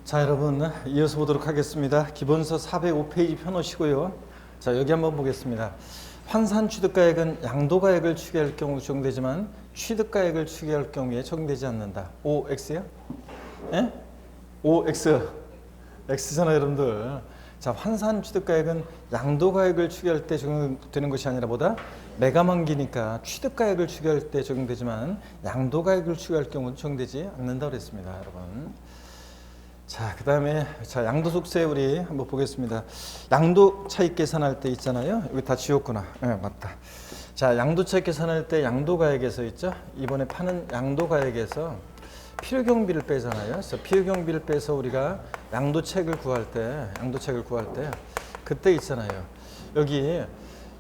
자, 여러분 이어서 보도록 하겠습니다. 기본서 405페이지 펴놓으시고요. 자, 여기 한번 보겠습니다. 환산 취득가액은 양도가액을 추계할 경우 적용되지만 취득가액을 추계할 경우에 적용되지 않는다. OX야? 예? OX. X잖아, 여러분들. 자, 환산 취득가액은 양도가액을 추계할 때 적용되는 것이 아니라 보다 매가만기니까 취득가액을 추계할 때 적용되지만 양도가액을 추계할 경우는 적용되지 않는다고 그랬습니다, 여러분. 자, 그 다음에 양도속세 우리 한번 보겠습니다. 양도 차익 계산할 때 있잖아요. 여기 다 지웠구나. 네, 맞다. 자, 양도 차익 계산할 때 양도가액에서 있죠. 이번에 파는 양도가액에서 필요경비를 빼잖아요. 그래서 필요경비를 빼서 우리가 양도차익을 구할 때 그때 있잖아요. 여기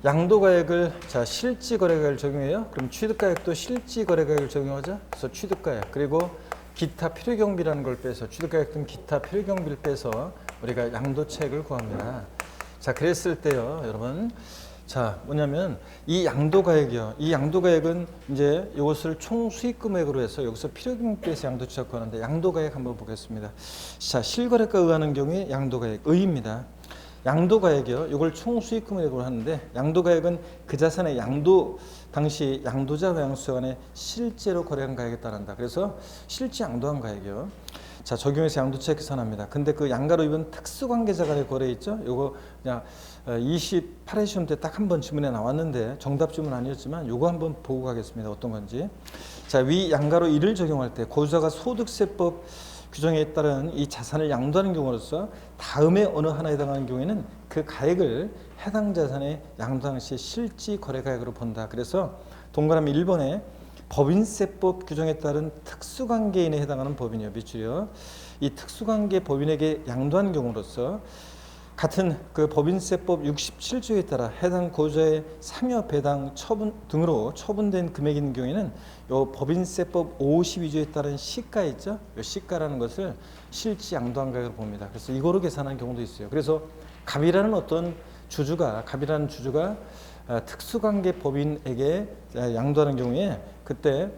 양도가액을 실지거래가액을 적용해요. 그럼 취득가액도 실지거래가액을 적용하죠. 그래서 취득가액 그리고 기타 필요경비라는 걸 빼서 취득가액 등 기타 필요경비를 빼서 우리가 양도차익을 구합니다. 자, 그랬을 때요, 여러분. 자, 뭐냐면 이 양도가액이요. 이 양도가액은 이제 이것을 총 수익금액으로 해서 여기서 필요경비 빼서 양도차익 구하는데 양도가액 한번 보겠습니다. 자, 실거래가 의하는 경우에 양도가액 의입니다. 양도가액이요. 이걸 총 수익금액으로 하는데 양도가액은 그 자산의 양도 당시 양도자와 양수자 간에 실제로 거래한 가액에 따른다. 그래서 실제 양도한 가액이요. 자, 적용해서 양도차익 계산합니다. 근데 그 양가로 입은 특수관계자 간의 거래 있죠? 요거 그냥 28회 시험 때 딱 한 번 지문에 나왔는데 정답 지문 아니었지만 요거 한번 보고 가겠습니다. 어떤 건지. 자, 위 양가로 이를 적용할 때 고유자가 소득세법 규정에 따른 이 자산을 양도하는 경우로서 다음에 어느 하나에 해당하는 경우에는 그 가액을 해당 자산의 양도 당시 실지 거래가액으로 본다. 그래서 동그라미 1번에 법인세법 규정에 따른 특수관계인에 해당하는 법인이요. 밑줄이요. 이 특수관계 법인에게 양도한 경우로서 같은 그 법인세법 67조에 따라 해당 고유자의 상여 배당 처분 등으로 처분된 금액인 경우에는 요 법인세법 52조에 따른 시가 있죠? 요 시가라는 것을 실지 양도한 가액으로 봅니다. 그래서 이거로 계산하는 경우도 있어요. 그래서 갑이라는 갑이라는 주주가 특수관계 법인에게 양도하는 경우에 그때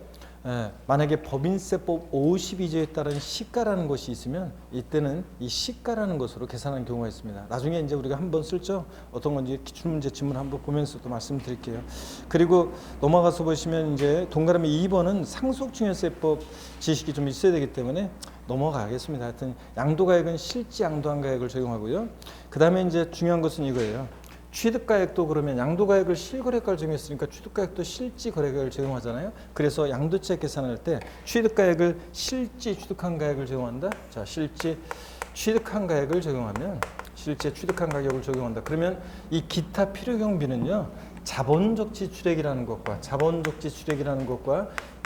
만약에 법인세법 52조에 따른 시가라는 것이 있으면 이때는 이 시가라는 것으로 계산하는 경우가 있습니다. 나중에 이제 우리가 한번 쓸죠. 어떤 건지 기출문제 지문 한번 보면서 또 말씀드릴게요. 그리고 넘어가서 보시면 이제 동그라미 2번은 상속증여세법 지식이 좀 있어야 되기 때문에 넘어가겠습니다. 하여튼 양도가액은 실지 양도한 가액을 적용하고요. 그 다음에 이제 중요한 것은 이거예요. 취득가액도 그러면 양도가액을 실거래가를 적용했으니까 취득가액도 실지거래가액을 적용하잖아요. 그래서 양도차익 계산할 때 취득가액을 실지 취득한 가액을 적용한다. 자, 실지 취득한 가액을 적용하면 실제 취득한 가격을 적용한다. 그러면 이 기타 필요경비는요. 자본적 지출액이라는 것과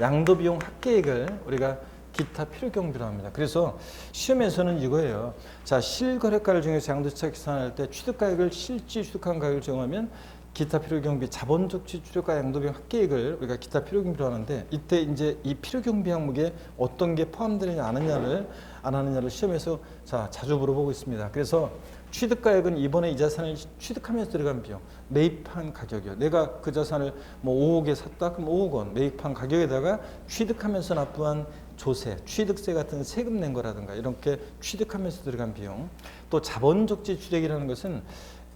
양도비용 합계액을 우리가 기타 필요경비로 합니다. 그래서 시험에서는 이거예요. 자, 실거래가를 정해서 양도차익 계산할 때 취득가액을 실지 취득한 가격을 적용하면 기타 필요경비, 자본적 지출액과 양도비용 합계액을 우리가 기타 필요경비로 하는데 이때 이제 이 필요경비 항목에 어떤 게 포함되느냐 안 하느냐를 시험에서 자주 물어보고 있습니다. 그래서 취득가액은 이번에 이 자산을 취득하면서 들어간 비용, 매입한 가격이요. 내가 그 자산을 뭐 5억에 샀다? 그럼 5억 원 매입한 가격에다가 취득하면서 납부한 조세, 취득세 같은 세금 낸 거라든가 이렇게 취득하면서 들어간 비용. 또 자본적 지출액이라는 것은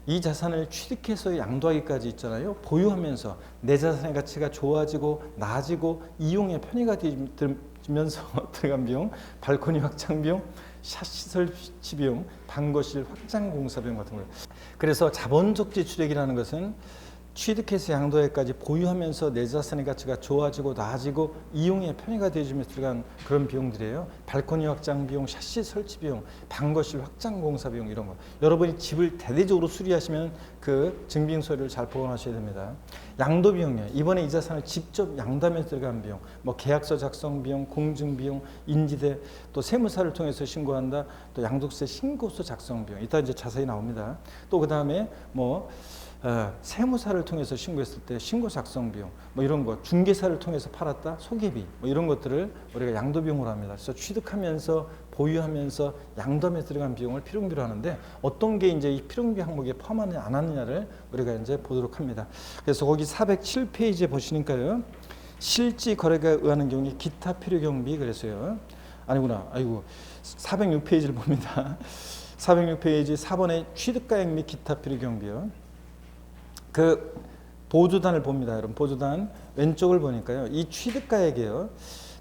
이 자산을 취득해서 양도하기까지 있잖아요. 보유하면서 내 자산의 가치가 좋아지고 나아지고 이용에 편의가 되면서 들어간 비용, 발코니 확장 비용, 샤시 설치 비용, 방거실 확장 공사 비용 같은 거예요. 그래서 자본적 지출액이라는 것은 취득해서 양도에까지 보유하면서 내 자산의 가치가 좋아지고 나아지고 이용에 편의가 되어지면서 들어간 그런 비용들이에요. 발코니 확장 비용, 샤시 설치 비용, 방거실 확장 공사 비용 이런 거. 여러분이 집을 대대적으로 수리하시면 그 증빙서류를 잘 보관하셔야 됩니다. 양도 비용이요. 이번에 이 자산을 직접 양도하면서 들어간 비용, 뭐 계약서 작성 비용, 공증 비용, 인지대, 또 세무사를 통해서 신고한다. 또 양도세 신고서 작성 비용. 이따 이제 자세히 나옵니다. 또 그 다음에 뭐 세무사를 통해서 신고했을 때 신고 작성 비용, 뭐 이런 거, 중개사를 통해서 팔았다, 소개비, 뭐 이런 것들을 우리가 양도 비용으로 합니다. 그래서 취득하면서 보유하면서 양도하면서 들어간 비용을 필요경비로 하는데 어떤 게 이제 이 필요경비 항목에 포함하느냐 안 하느냐를 우리가 이제 보도록 합니다. 그래서 거기 407페이지에 보시니까요, 실지 거래가 의하는 경우에 기타 필요경비 그래서요. 아니구나. 아이고 406페이지를 봅니다. 406페이지 4번에 취득가액 및 기타 필요 경비요. 그 보조단을 봅니다. 여러분 보조단 왼쪽을 보니까요. 이 취득가액이요.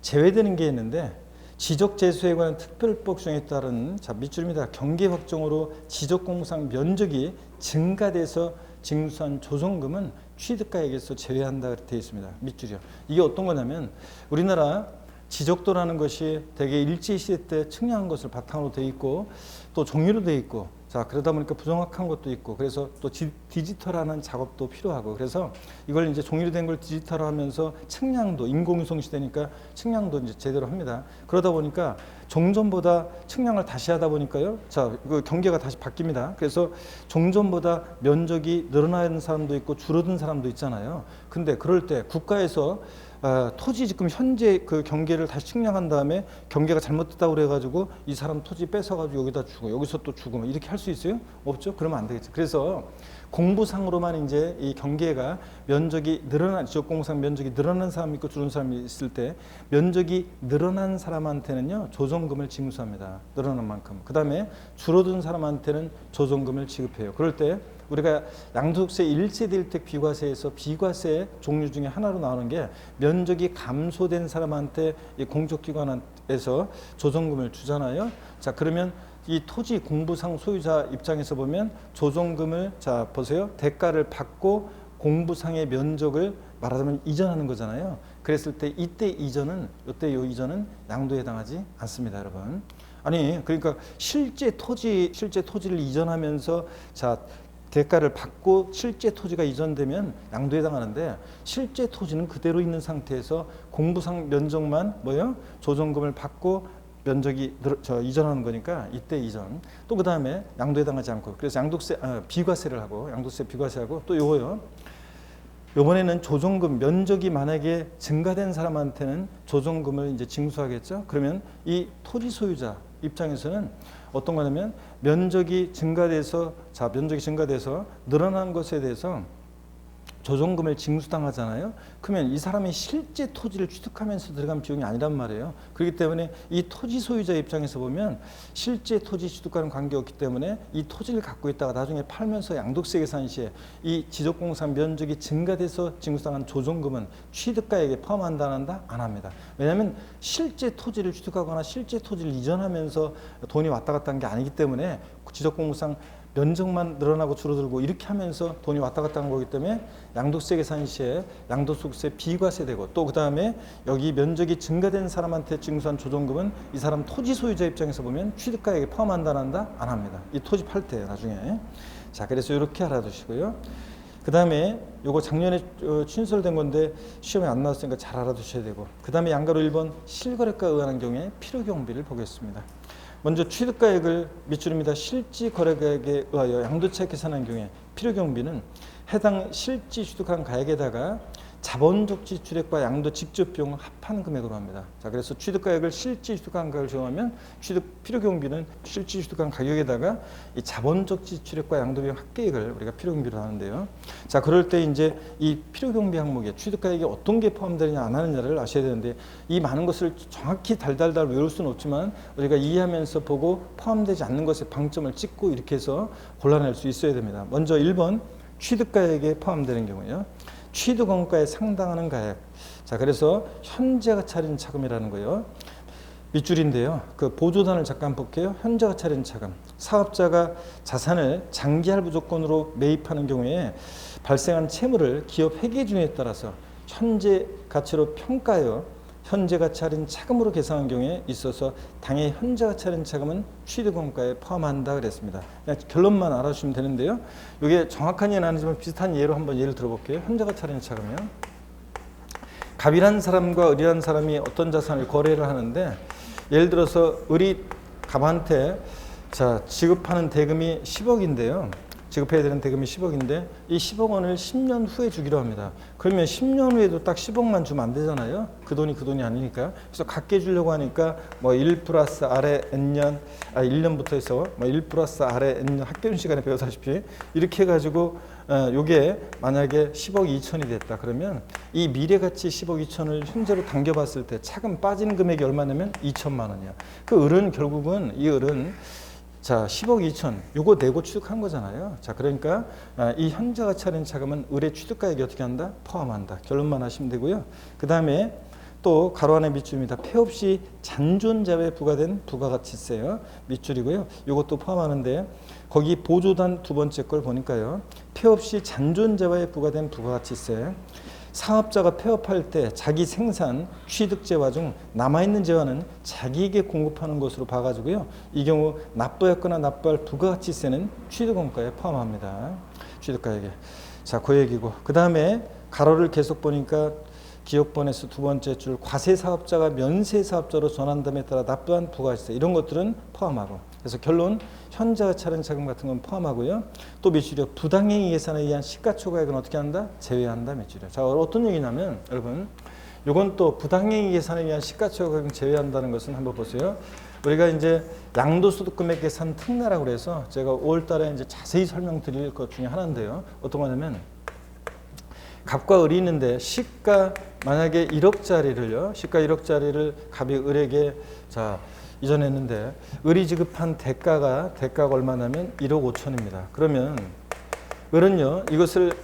제외되는 게 있는데 지적재수에 관한 특별법 조항에 따른 자 밑줄입니다. 경계 확정으로 지적공상 면적이 증가돼서 징수한 조성금은 취득가액에서 제외한다 되어 있습니다. 밑줄이요. 이게 어떤 거냐면 우리나라 지적도라는 것이 대개 일제시대 때 측량한 것을 바탕으로 되어 있고 또 종이로 되어 있고 자 그러다 보니까 부정확한 것도 있고 그래서 또 디지털화하는 작업도 필요하고 그래서 이걸 이제 종이로 된 걸 디지털화하면서 측량도 인공위성 시대니까 측량도 이제 제대로 합니다. 그러다 보니까 종전보다 측량을 다시 하다 보니까요. 자, 그 경계가 다시 바뀝니다. 그래서 종전보다 면적이 늘어나는 사람도 있고 줄어든 사람도 있잖아요. 근데 그럴 때 국가에서 토지 지금 현재 그 경계를 다시 측량한 다음에 경계가 잘못됐다고 그래가지고 이 사람 토지 뺏어가지고 여기다 주고 여기서 또 주고 뭐 이렇게 할 수 있어요? 없죠? 그러면 안 되겠죠. 그래서 공부상으로만 이제 이 경계가 면적이 늘어난 지역공상 면적이 늘어난 사람이 있고 줄은 사람이 있을 때 면적이 늘어난 사람한테는요 조정금을 징수합니다. 늘어난 만큼. 그 다음에 줄어든 사람한테는 조정금을 지급해요. 그럴 때 우리가 양도소득세 1세대 1택 비과세에서 비과세 종류 중에 하나로 나오는 게 면적이 감소된 사람한테 이 공적기관에서 조정금을 주잖아요. 자 그러면 이 토지 공부상 소유자 입장에서 보면 조정금을 자 보세요. 대가를 받고 공부상의 면적을 말하자면 이전하는 거잖아요. 그랬을 때 이때 이전은 이때 요 이전은 양도에 해당하지 않습니다, 여러분. 아니 그러니까 실제 토지를 이전하면서 자 대가를 받고 실제 토지가 이전되면 양도에 해당하는데 실제 토지는 그대로 있는 상태에서 공부상 면적만 뭐요? 조정금을 받고 면적이 이전하는 거니까 이때 이전. 또 그 다음에 양도에 해당하지 않고 그래서 양도세 비과세를 하고 양도세 비과세하고 또 요거요. 요번에는 조정금 면적이 만약에 증가된 사람한테는 조정금을 이제 징수하겠죠. 그러면 이 토지 소유자 입장에서는 어떤 거냐면 면적이 증가돼서 늘어난 것에 대해서 조정금을 징수당하잖아요. 그러면 이 사람이 실제 토지를 취득하면서 들어간 비용이 아니란 말이에요. 그렇기 때문에 이 토지 소유자 입장에서 보면 실제 토지 취득과는 관계없기 때문에 이 토지를 갖고 있다가 나중에 팔면서 양도세 계산 시에 이 지적공상 면적이 증가돼서 징수당한 조정금은 취득가액에 포함한다 안 한다? 안 합니다. 왜냐하면 실제 토지를 취득하거나 실제 토지를 이전하면서 돈이 왔다 갔다 한 게 아니기 때문에 지적공상 면적만 늘어나고 줄어들고 이렇게 하면서 돈이 왔다 갔다 한 거기 때문에 양도세 계산 시에 양도소득세 비과세되고 또 그 다음에 여기 면적이 증가된 사람한테 징수한 조정금은 이 사람 토지 소유자 입장에서 보면 취득가액에 포함한다 안 한다? 안 합니다. 이 토지 팔 때 나중에. 자 그래서 이렇게 알아두시고요. 그 다음에 요거 작년에 친설된 건데 시험에 안 나왔으니까 잘 알아두셔야 되고 그 다음에 양가로 1번 실거래가 의한한 경우에 필요경비를 보겠습니다. 먼저 취득가액을 밑줄입니다. 실지 거래가액에 의하여 양도차 계산한 경우에 필요경비는 해당 실지 취득한 가액에다가 자본적 지출액과 양도 직접 비용을 합한 금액으로 합니다. 자, 그래서 취득가액을 실지 취득한 가격을 정하면 필요경비는 실지 취득한 가격에다가 이 자본적 지출액과 양도 비용 합계액을 우리가 필요경비로 하는데요. 자, 그럴 때 이제 이 필요경비 항목에 취득가액이 어떤 게 포함되느냐 안 하느냐를 아셔야 되는데 이 많은 것을 정확히 달달달 외울 수는 없지만 우리가 이해하면서 보고 포함되지 않는 것에 방점을 찍고 이렇게 해서 골라낼 수 있어야 됩니다. 먼저 1번 취득가액에 포함되는 경우에요. 취득원가에 상당하는 가액. 자, 그래서 현재가 차린 차금이라는 거예요. 밑줄인데요. 그 보조단을 잠깐 볼게요. 현재가 차린 차금. 사업자가 자산을 장기할부 조건으로 매입하는 경우에 발생한 채무를 기업 회계준에 따라서 현재 가치로 평가하여 현재가 차린 차금으로 계산한 경우에 있어서 당해 현재가 차린 차금은 취득원가에 포함한다 그랬습니다. 그냥 결론만 알아주시면 되는데요. 이게 정확한 예는 아니지만 비슷한 예로 한번 예를 들어볼게요. 현재가 차린 차금이요. 갑이란 사람과 을이란 사람이 어떤 자산을 거래를 하는데 예를 들어서 을이 갑한테 자 지급하는 대금이 10억인데요. 지급해야 되는 대금이 10억인데 이 10억 원을 10년 후에 주기로 합니다. 그러면 10년 후에도 딱 10억만 주면 안 되잖아요. 그 돈이 아니니까. 그래서 갖게 주려고 하니까 뭐 1 플러스 아래 N년, 1년부터 해서 뭐 1 플러스 아래 N년 학교는 시간에 배워다시피 이렇게 해가지고 요게 만약에 10억 2천이 됐다 그러면 이 미래가치 10억 2천을 현재로 당겨봤을 때 차금 빠지는 금액이 얼마냐면 2천만 원이야. 그 을은 결국은 이 을은 자 10억 2천 요거 내고 취득한 거잖아요. 자 그러니까 이 현재 가치 할인 차금은 을의 취득가액이 어떻게 한다? 포함한다. 결론만 하시면 되고요. 그 다음에 또 가로 안에 밑줄입니다. 폐 없이 잔존자에 부과된 부가가치세요. 밑줄이고요. 이것도 포함하는데 거기 보조단 두 번째 걸 보니까요. 폐 없이 잔존자에 부과된 부가가치세. 사업자가 폐업할 때 자기 생산 취득재화 중 남아있는 재화는 자기에게 공급하는 것으로 봐가지고요. 이 경우 납부했거나 납부할 부가가치세는 취득원가에 포함합니다. 취득가액에. 자, 그 얘기고. 그 다음에 가로를 계속 보니까 기억번에서 두 번째 줄 과세사업자가 면세사업자로 전환됨에 따라 납부한 부가가치세 이런 것들은 포함하고 그래서 결론 현재 가치 할인 차금 같은 건 포함하고요. 또 밑줄이요. 부당행위 예산에 의한 시가초과액은 어떻게 한다? 제외한다 밑줄이요. 자 어떤 얘기냐면 여러분 이건 또 부당행위 예산에 의한 시가초과액은 제외한다는 것은 한번 보세요. 우리가 이제 양도소득금액 계산 특례라고 그래서 제가 5월달에 이제 자세히 설명드릴 것 중에 하나인데요. 어떤 거냐면 갑과 을이 있는데 시가 만약에 1억짜리를요. 시가 1억짜리를 갑이 을에게 자 이전했는데 을이 지급한 대가가 얼마냐면 1억 5천입니다. 그러면 을은요. 이것을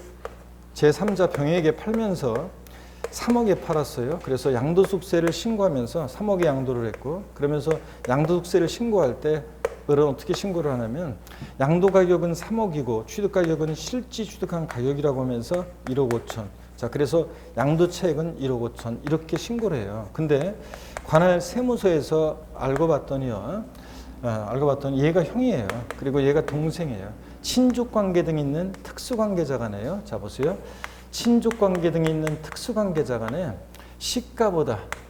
제3자 병에게 팔면서 3억에 팔았어요. 그래서 양도소득세를 신고하면서 3억에 양도를 했고 그러면서 양도소득세를 신고할 때 을은 어떻게 신고를 하냐면 양도 가격은 3억이고 취득 가격은 실제 취득한 가격이라고 하면서 1억 5천. 자, 그래서 양도 차익은 1억 5천 이렇게 신고를 해요. 근데 관할 세무서에서 알고 봤더니 얘가 형이에요. 그리고 얘가 동생이에요. 친족 관계 등 있는 특수관계자 간에요. 자, 보세요. 친족 관계 등 있는 특수관계자 간에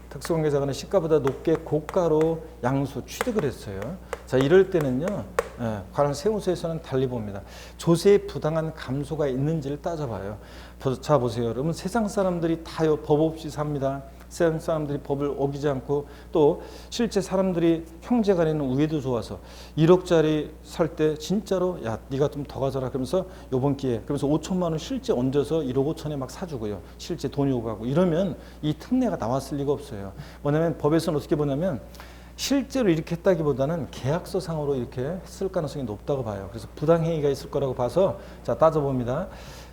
특수관계자 간에 시가보다 높게 고가로 양수 취득을 했어요. 자, 이럴 때는요. 관할 세무서에서는 달리 봅니다. 조세의 부당한 감소가 있는지를 따져봐요. 자, 보세요. 여러분 세상 사람들이 다 법 없이 삽니다. 세상 사람들이 법을 어기지 않고 또 실제 사람들이 형제간에는 우애도 좋아서 1억짜리 살 때 진짜로 야 네가 좀 더 가져라 그러면서 요번 기회에 그러면서 5천만 원 실제 얹어서 1억 5천에 막 사주고요. 실제 돈이 오고 가고 이러면 이 특례가 나왔을 리가 없어요. 뭐냐면 법에서는 어떻게 보냐면 실제로 이렇게 했다기보다는 계약서상으로 이렇게 했을 가능성이 높다고 봐요. 그래서 부당행위가 있을 거라고 봐서 자 따져봅니다.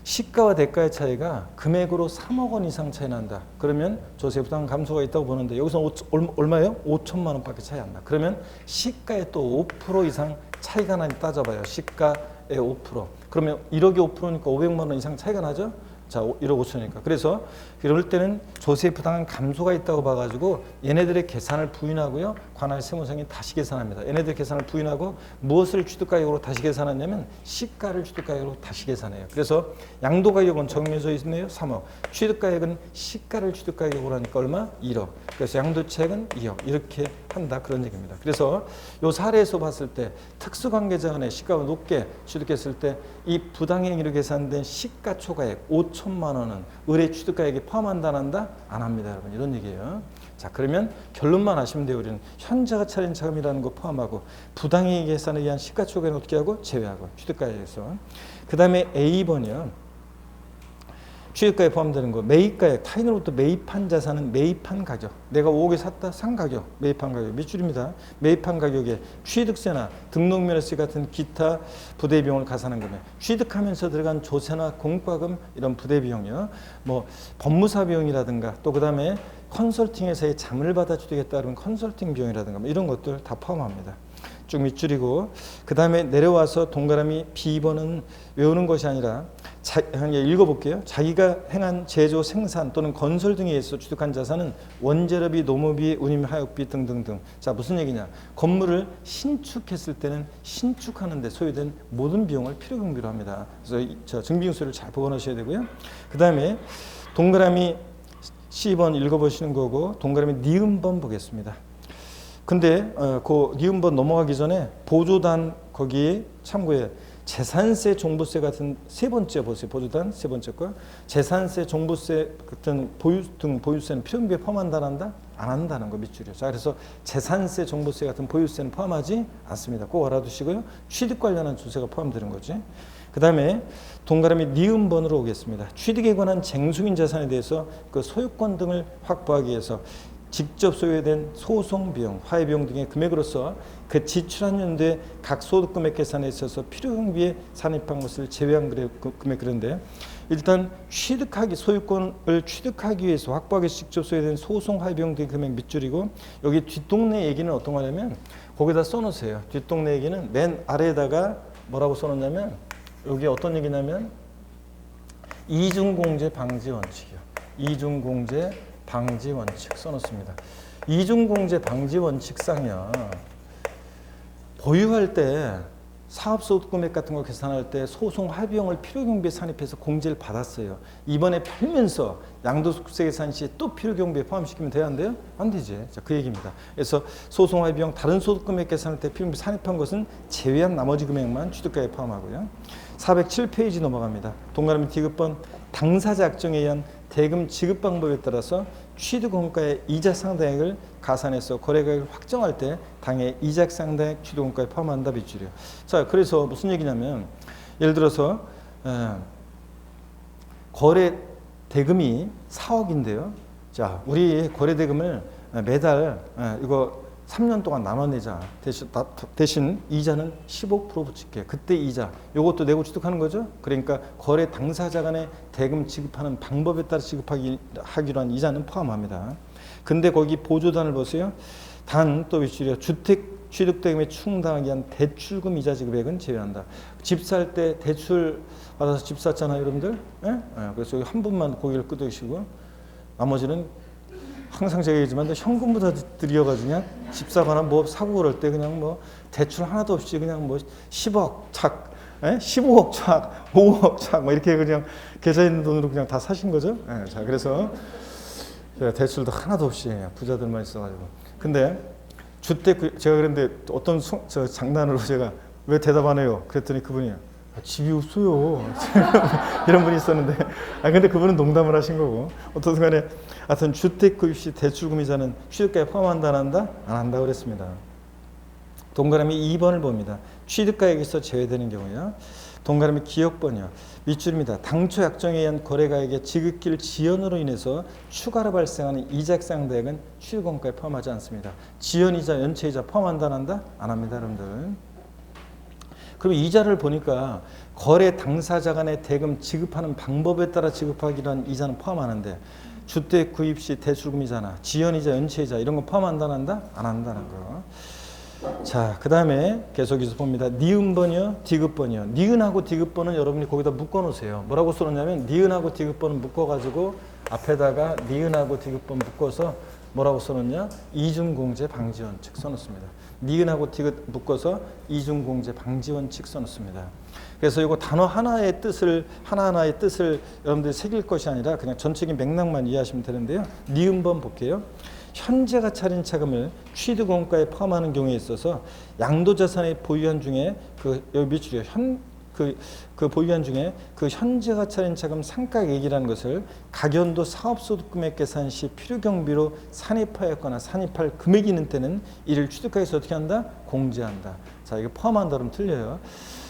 시가와 대가의 차이가 금액으로 3억 원 이상 차이 난다. 그러면 조세 부당 감소가 있다고 보는데 여기서 얼마예요? 5천만 원밖에 차이 안 나. 그러면 시가에 또 5% 이상 차이가 나니 따져봐요. 시가의 5%. 그러면 1억이 5%니까 500만 원 이상 차이가 나죠? 자, 1억 5천이니까. 그래서 이럴 때는 조세 부당한 감소가 있다고 봐가지고 얘네들의 계산을 부인하고요. 관할 세무서이 다시 계산합니다. 얘네들 계산을 부인하고 무엇을 취득가격으로 다시 계산하냐면 시가를 취득가격으로 다시 계산해요. 그래서 양도가격은 정해져 있네요. 3억. 취득가격은 시가를 취득가격으로 하니까 얼마? 1억. 그래서 양도차익은 2억. 이렇게 한다. 그런 얘기입니다. 그래서 이 사례에서 봤을 때 특수관계자 간의 시가가 높게 취득했을 때 이 부당행위로 계산된 시가초과액 5천만 원은 을의 취득가액에 포함한다 안 한다? 안 합니다. 여러분 이런 얘기예요. 자 그러면 결론만 아시면 돼요. 우리는 현재가 차린 자금이라는 거 포함하고 부당행위 계산에 의한 시가초과액은 어떻게 하고 제외하고 취득가액에서 그 다음에 A번이요. 취득가에 포함되는 거 매입가액 타인으로부터 매입한 자산은 매입한 가격 내가 5억에 샀다 산 가격 매입한 가격 밑줄입니다. 매입한 가격에 취득세나 등록면허세 같은 기타 부대비용을 가산한 금액 취득하면서 들어간 조세나 공과금 이런 부대비용이요. 뭐 법무사 비용이라든가 또 그 다음에 컨설팅 회사의 자문을 받아 취득했다 그러면 컨설팅 비용이라든가 뭐 이런 것들 다 포함합니다. 쭉 밑줄이고 그 다음에 내려와서 동그라미 B번은 외우는 것이 아니라 읽어볼게요. 자기가 행한 제조, 생산 또는 건설 등에 의해서 취득한 자산은 원재료비, 노무비, 운임, 하역비 등등등. 자 무슨 얘기냐. 건물을 신축했을 때는 신축하는 데 소요된 모든 비용을 필요경비로 합니다. 그래서 증빙서를 잘 보관하셔야 되고요. 그 다음에 동그라미 C번 읽어보시는 거고 동그라미 니은번 보겠습니다. 근데 그 니은번 넘어가기 전에 보조단 거기 참고에 재산세, 종부세 같은 세 번째 보세요. 보조단 세 번째 거. 재산세, 종부세 같은 보유세는 필요경비에 포함한다 한다? 안 한다는 거 밑줄이요. 자, 그래서 재산세, 종부세 같은 보유세는 포함하지 않습니다. 꼭 알아두시고요. 취득 관련한 조세가 포함되는 거지. 그 다음에 동그라미 니은 번으로 오겠습니다. 취득에 관한 쟁수민 재산에 대해서 그 소유권 등을 확보하기 위해서 직접 소유된 소송 비용, 화해 비용 등의 금액으로서 그 지출한 연도에 각 소득 금액 계산에 있어서 필요 경비에 산입한 것을 제외한 금액. 그런데 일단 소유권을 취득하기 위해서 확보하기 위해서 직접 소유된 소송 화해 비용 등의 금액 밑줄이고, 여기 뒷동네 얘기는 어떤 거냐면 거기다 써놓으세요. 뒷동네 얘기는 맨 아래에다가 뭐라고 써놓냐면, 여기 어떤 얘기냐면 이중공제 방지 원칙이요. 이중공제 방지 원칙 써놓습니다. 이중공제 방지 원칙상이요, 보유할 때 사업소득 금액 같은 거 계산할 때 소송 합의용을 필요경비에 산입해서 공제를 받았어요. 이번에 팔면서 양도소득세 계산 시에 또 필요경비에 포함시키면 돼야 안 돼요? 안 되지. 자, 그 얘기입니다. 그래서 소송 합의용 다른 소득 금액 계산할 때 필요경비 산입한 것은 제외한 나머지 금액만 취득가에 포함하고요. 407페이지 넘어갑니다. 동그라미 디귿번 당사자 약정에 의한 대금 지급 방법에 따라서 취득원가의 이자 상당액을 가산해서 거래가액을 확정할 때 당해 이자 상당액 취득원가에 포함한다 밑줄이요. 자, 그래서 무슨 얘기냐면, 예를 들어서 거래 대금이 4억인데요. 자, 우리 거래 대금을 매달 이거 3년 동안 나눠내자. 대신 이자는 15% 붙일게. 그때 이자 요것도 내고 취득하는 거죠. 그러니까 거래 당사자 간에 대금 지급하는 방법에 따라 지급하기로 한 이자는 포함합니다. 근데 거기 보조단을 보세요. 단 또 위줄이요. 주택 취득대금에 충당하기 위한 대출금 이자 지급액은 제외한다. 집 살 때 대출 받아서 집 샀잖아요, 여러분들. 예? 그래서 여기 한 분만 고개를 끄덕이시고 나머지는 항상 제가 얘기하지만 현금보다 들여가지고 그냥 집 사거나 뭐 사고 그럴 때 그냥 뭐 대출 하나도 없이 그냥 뭐 10억 착, 15억 착, 5억 착 뭐 이렇게 그냥 계좌 있는 돈으로 그냥 다 사신 거죠. 자, 그래서 제가 대출도 하나도 없이 부자들만 있어가지고. 근데 주택 제가 그런데 어떤 저 장난으로 제가 왜 대답 안 해요? 그랬더니 그분이 집이 없어요. 이런 분이 있었는데, 근데 그분은 농담을 하신 거고, 어떤 간에 하여튼 주택 구입 시 대출금 이자는 취득가에 포함한다 안 한다? 안 한다 그랬습니다. 동그라미 2번을 봅니다. 취득가액에서 제외되는 경우요. 동그라미 기억번이요. 밑줄입니다. 당초 약정에 의한 거래가액의 지급길 지연으로 인해서 추가로 발생하는 이자 상대액은 취득원가에 포함하지 않습니다. 지연이자 연체이자 포함한다 안 한다? 안 합니다, 여러분들. 그럼 이자를 보니까 거래 당사자 간의 대금 지급하는 방법에 따라 지급하기로 한 이자는 포함하는데, 주택 구입 시 대출금이잖아. 지연이자 연체이자 이런 거 포함한다 안 한다? 안 한다는 거. 자, 그 다음에 계속해서 봅니다. 니은번이요, 디귿번이요. 니은하고 디귿번은 여러분이 거기다 묶어 놓으세요. 뭐라고 써놓냐면 니은하고 디귿번은 묶어가지고 앞에다가 니은하고 디귿번 묶어서 뭐라고 써놓냐? 이중공제 방지 원칙 써놓습니다. 니은하고 디귿 묶어서 이중공제 방지 원칙 써놓습니다. 그래서 이거 단어 하나하나의 뜻을 여러분들이 새길 것이 아니라 그냥 전체적인 맥락만 이해하시면 되는데요. 니은번 볼게요. 현재가 차린 차금을 취득원가에 포함하는 경우에 있어서 양도자산의 보유한 중에 여기 밑줄이요. 그 보유한 중에 그 현재가 차린 차금 상가액이라는 것을 각연도 사업소득금액 계산 시 필요경비로 산입하였거나 산입할 금액이 있는 때는 이를 취득가에서 어떻게 한다? 공제한다. 자, 이거 포함한다 그러면 틀려요.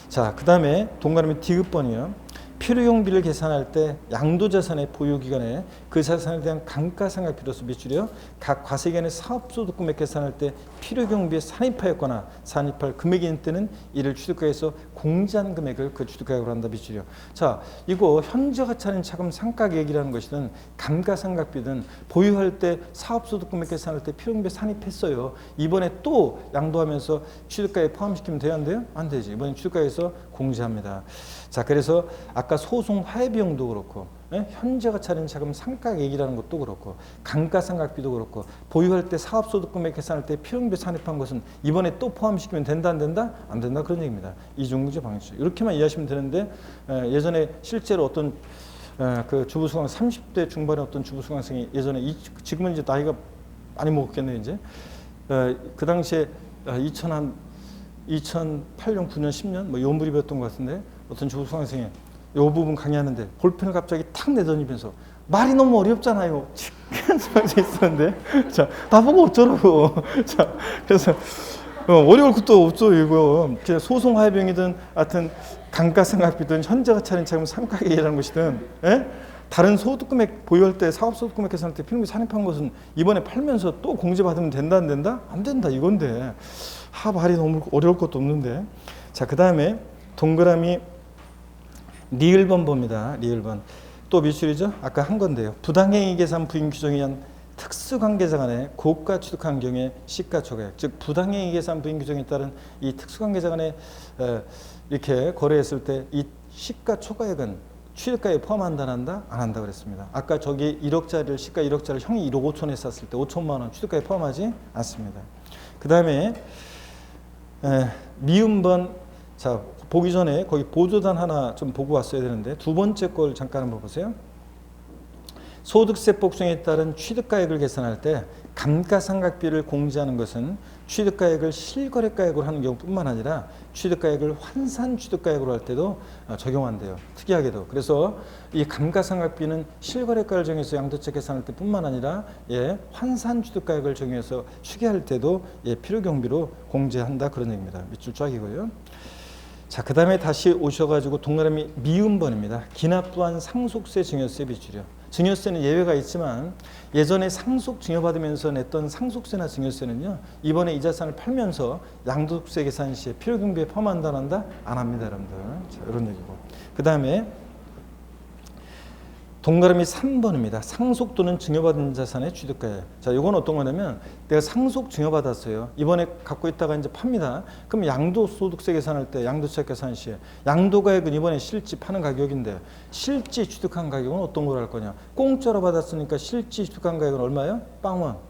자, 그 다음에 동그라미 디귿번이요. 필요경비를 계산할 때 양도자산의 보유기간에 그 자산에 대한 감가상각비로서 밑줄이요. 각 과세기간의 사업소득금액 계산할 때 필요경비에 산입하였거나 산입할 금액이 있는 때는 이를 취득가에서 공제한 금액을 그 취득가액으로 한다 밑줄이요. 자, 이거 현재가 차린 차금 상가계획이라는 것이든 감가상각비든 보유할 때 사업소득금액 계산할 때 필요경비에 산입했어요. 이번에 또 양도하면서 취득가에 포함시키면 돼야 안 돼요? 안 되지. 이번엔 취득가에서 공제합니다. 자, 그래서 아까 소송 화해 비용도 그렇고, 현재가 차린 자금 상가액이라는 것도 그렇고, 감가상각비도 그렇고, 보유할 때 사업소득금액 계산할 때 필요경비 산입한 것은 이번에 또 포함시키면 된다 안 된다? 안 된다 그런 얘기입니다. 이중공제 방지. 이렇게만 이해하시면 되는데, 예전에 실제로 어떤 그 주부수강 30대 중반의 어떤 주부수강생이 예전에 지금은 이제 나이가 많이 먹었겠네요 이제. 그 당시에 2008년, 9년, 10년 뭐 요무렵이었던 것 같은데, 어떤 주부수강생이 이 부분 강의하는데 볼펜을 갑자기 탁 내던지면서 말이 너무 어렵잖아요. 시간이 있었는데. 자, 나보고 어쩌라고. 자, 그래서 어려울 것도 없죠, 이거. 그냥 소송화해병이든 하여튼 감가상각비든 현재가 차린 차임 상가계획이라는 것이든, 예? 다른 소득금액 보유할 때 사업소득금액 계산할 때 필요금이 산입한 것은 이번에 팔면서 또 공제받으면 된다 안 된다? 안 된다 이건데. 말이 너무 어려울 것도 없는데. 자, 그 다음에 동그라미 리을번봅니다. 리을번. 또 미술이죠? 아까 한 건데요. 부당행위 계산 부인 규정에 의한 특수관계자 간의 고가 취득한 경우에 시가총액, 즉 부당행위 계산 부인 규정에 따른 이 특수관계자 간에 이렇게 거래했을 때 이 시가총액은 취득가에 포함한다 안 한다? 안 한다 그랬습니다. 아까 저기 1억짜리를 시가 1억짜리를 형이 1억 5천에 샀을 때 5천만 원 취득가에 포함하지 않습니다. 그 다음에 미음번. 자, 보기 전에 거기 보조단 하나 좀 보고 왔어야 되는데 두 번째 걸 잠깐 한번 보세요. 소득세 복종에 따른 취득가액을 계산할 때 감가상각비를 공제하는 것은 취득가액을 실거래가액으로 하는 경우뿐만 아니라 취득가액을 환산취득가액으로 할 때도 적용한대요. 특이하게도. 그래서 이 감가상각비는 실거래가를 정해서 양도세 계산할 때뿐만 아니라 환산취득가액을 정해서 추계할 때도 필요경비로 공제한다 그런 얘기입니다. 밑줄 쫙이고요. 자, 그 다음에 다시 오셔가지고 동그라미 미음번입니다. 기납 또한 상속세 증여세 비율이요. 증여세는 예외가 있지만 예전에 상속 증여받으면서 냈던 상속세나 증여세는요, 이번에 이 자산을 팔면서 양도세 계산 시에 필요경비에 포함한다 안 한다? 안 합니다, 여러분들. 자, 이런 얘기고. 그 다음에 동그라미 3번입니다. 상속 또는 증여받은 자산의 취득가액. 자, 이건 어떤 거냐면 내가 상속 증여받았어요. 이번에 갖고 있다가 이제 팝니다. 그럼 양도소득세 계산할 때 양도세 계산 시에 양도가액은 이번에 실지 파는 가격인데 실지 취득한 가격은 어떤 걸 할 거냐. 공짜로 받았으니까 실지 취득한 가격은 얼마예요? 빵원.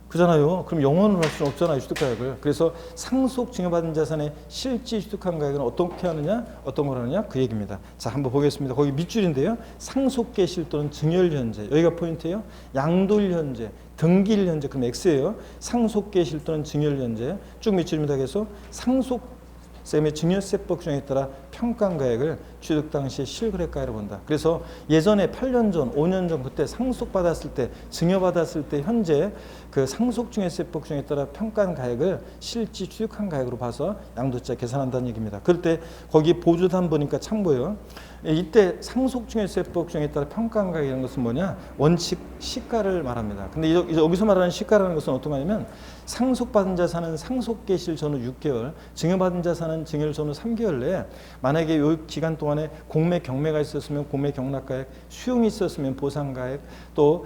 그잖아요. 그럼 영원으로 할 수는 없잖아요, 취득가액을. 그래서 상속 증여받은 자산의 실지 취득한 가액은 어떻게 하느냐, 어떤 걸 하느냐, 그 얘기입니다. 자, 한번 보겠습니다. 거기 밑줄인데요. 상속계실 또는 증여일현재. 여기가 포인트예요. 양도일현재, 등기일현재, 그럼 X예요. 상속계실 또는 증여일현재. 쭉 밑줄입니다. 그래서 상속세의 증여세법 규정에 따라 평가한 가액을 취득 당시 실거래가액으로 본다. 그래서 예전에 8년 전, 5년 전 그때 상속받았을 때, 증여받았을 때 현재 그 상속증여세법 규정에 따라 평가한 가액을 실지 취득한 가액으로 봐서 양도세 계산한다는 얘기입니다. 그럴 때 거기 보조단 보니까 참고요. 이때 상속증여세법 규정에 따라 평가한 가액이라는 것은 뭐냐? 원칙 시가를 말합니다. 근데 여기서 말하는 시가라는 것은 어떤 거냐면 상속받은 자산은 상속계실 전후 6개월, 증여받은 자산은 증여일 전후 3개월 내에 만약에 이 기간 동안에 공매 경매가 있었으면 공매 경락가액, 수용이 있었으면 보상가액, 또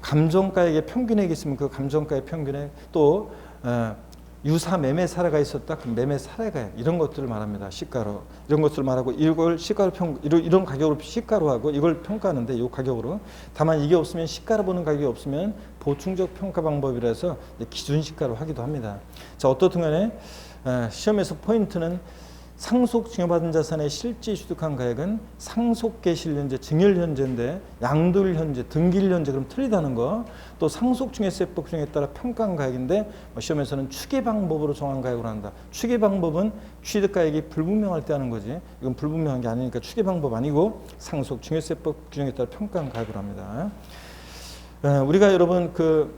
감정가액의 평균액이 있으면 그 감정가액 평균액, 또 유사 매매 사례가 있었다. 그럼 매매 사례가액 이런 것들을 말합니다. 시가로 이런 것들을 말하고 이걸 시가로 이런 가격으로 시가로 하고 이걸 평가하는데 이 가격으로. 다만 이게 없으면 시가로 보는 가격이 없으면 보충적 평가 방법이라서 기준 시가로 하기도 합니다. 자, 어떻든 간에 시험에서 포인트는 상속 증여받은 자산의 실제 취득한 가액은 상속계실현재, 증여일현재인데 양도일현재, 등기일현재 그럼 틀리다는 거. 또 상속증여세법 규정에 따라 평가한 가액인데 시험에서는 추계 방법으로 정한 가액으로 한다. 추계 방법은 취득가액이 불분명할 때 하는 거지. 이건 불분명한 게 아니니까 추계 방법 아니고 상속증여세법 규정에 따라 평가한 가액으로 합니다. 우리가 여러분 그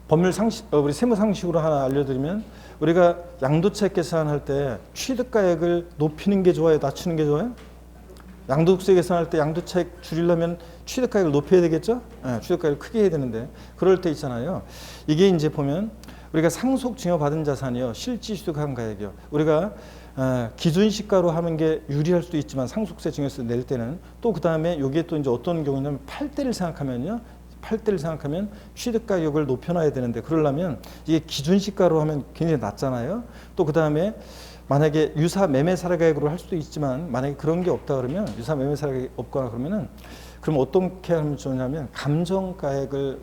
법률 상식, 우리 세무 상식으로 하나 알려드리면 우리가 양도세 계산할 때 취득가액을 높이는 게 좋아요? 낮추는 게 좋아요? 양도세 계산할 때 양도차익 줄이려면 취득가액을 높여야 되겠죠? 취득가액을 크게 해야 되는데 그럴 때 있잖아요. 이게 이제 보면 우리가 상속 증여받은 자산이요. 실지 취득한 가액이요. 우리가 기준 시가로 하는 게 유리할 수도 있지만 상속세 증여세 낼 때는 또 그 다음에 이게 또 이제 어떤 경우냐면 팔 때를 생각하면요. 팔 때를 생각하면 취득가격을 높여놔야 되는데 그러려면 이게 기준시가로 하면 굉장히 낮잖아요. 또 그 다음에 만약에 유사 매매 사례가액으로 할 수도 있지만 만약에 그런 게 없다 그러면 유사 매매 사례가액이 없거나 그러면은 그럼 어떻게 하면 좋냐면 감정가액을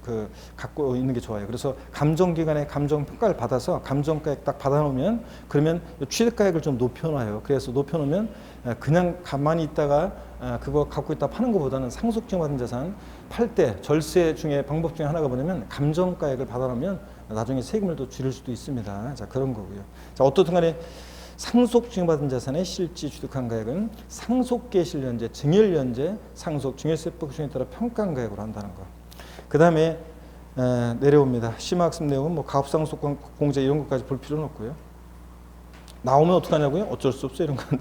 갖고 있는 게 좋아요. 그래서 감정기관에 감정평가를 받아서 감정가액 딱 받아놓으면 그러면 취득가액을 좀 높여놔요. 그래서 높여놓으면 그냥 가만히 있다가 그거 갖고 있다 파는 것보다는 상속증여받은 자산 팔 때 절세 중에 방법 중에 하나가 뭐냐면 감정가액을 받아놓으면 나중에 세금을 또 줄일 수도 있습니다. 자, 그런 거고요. 자, 어떻든 간에 상속증여받은 자산의 실질 취득한 가액은 상속계실연재, 증여연재, 상속, 증여세법 규정에 따라 평가한 가액으로 한다는 거. 그 다음에 내려옵니다. 심화학습 내용은 뭐 가업상속 공제 이런 것까지 볼 필요는 없고요. 나오면 어떡하냐고요? 어쩔 수 없어요. 이런 건.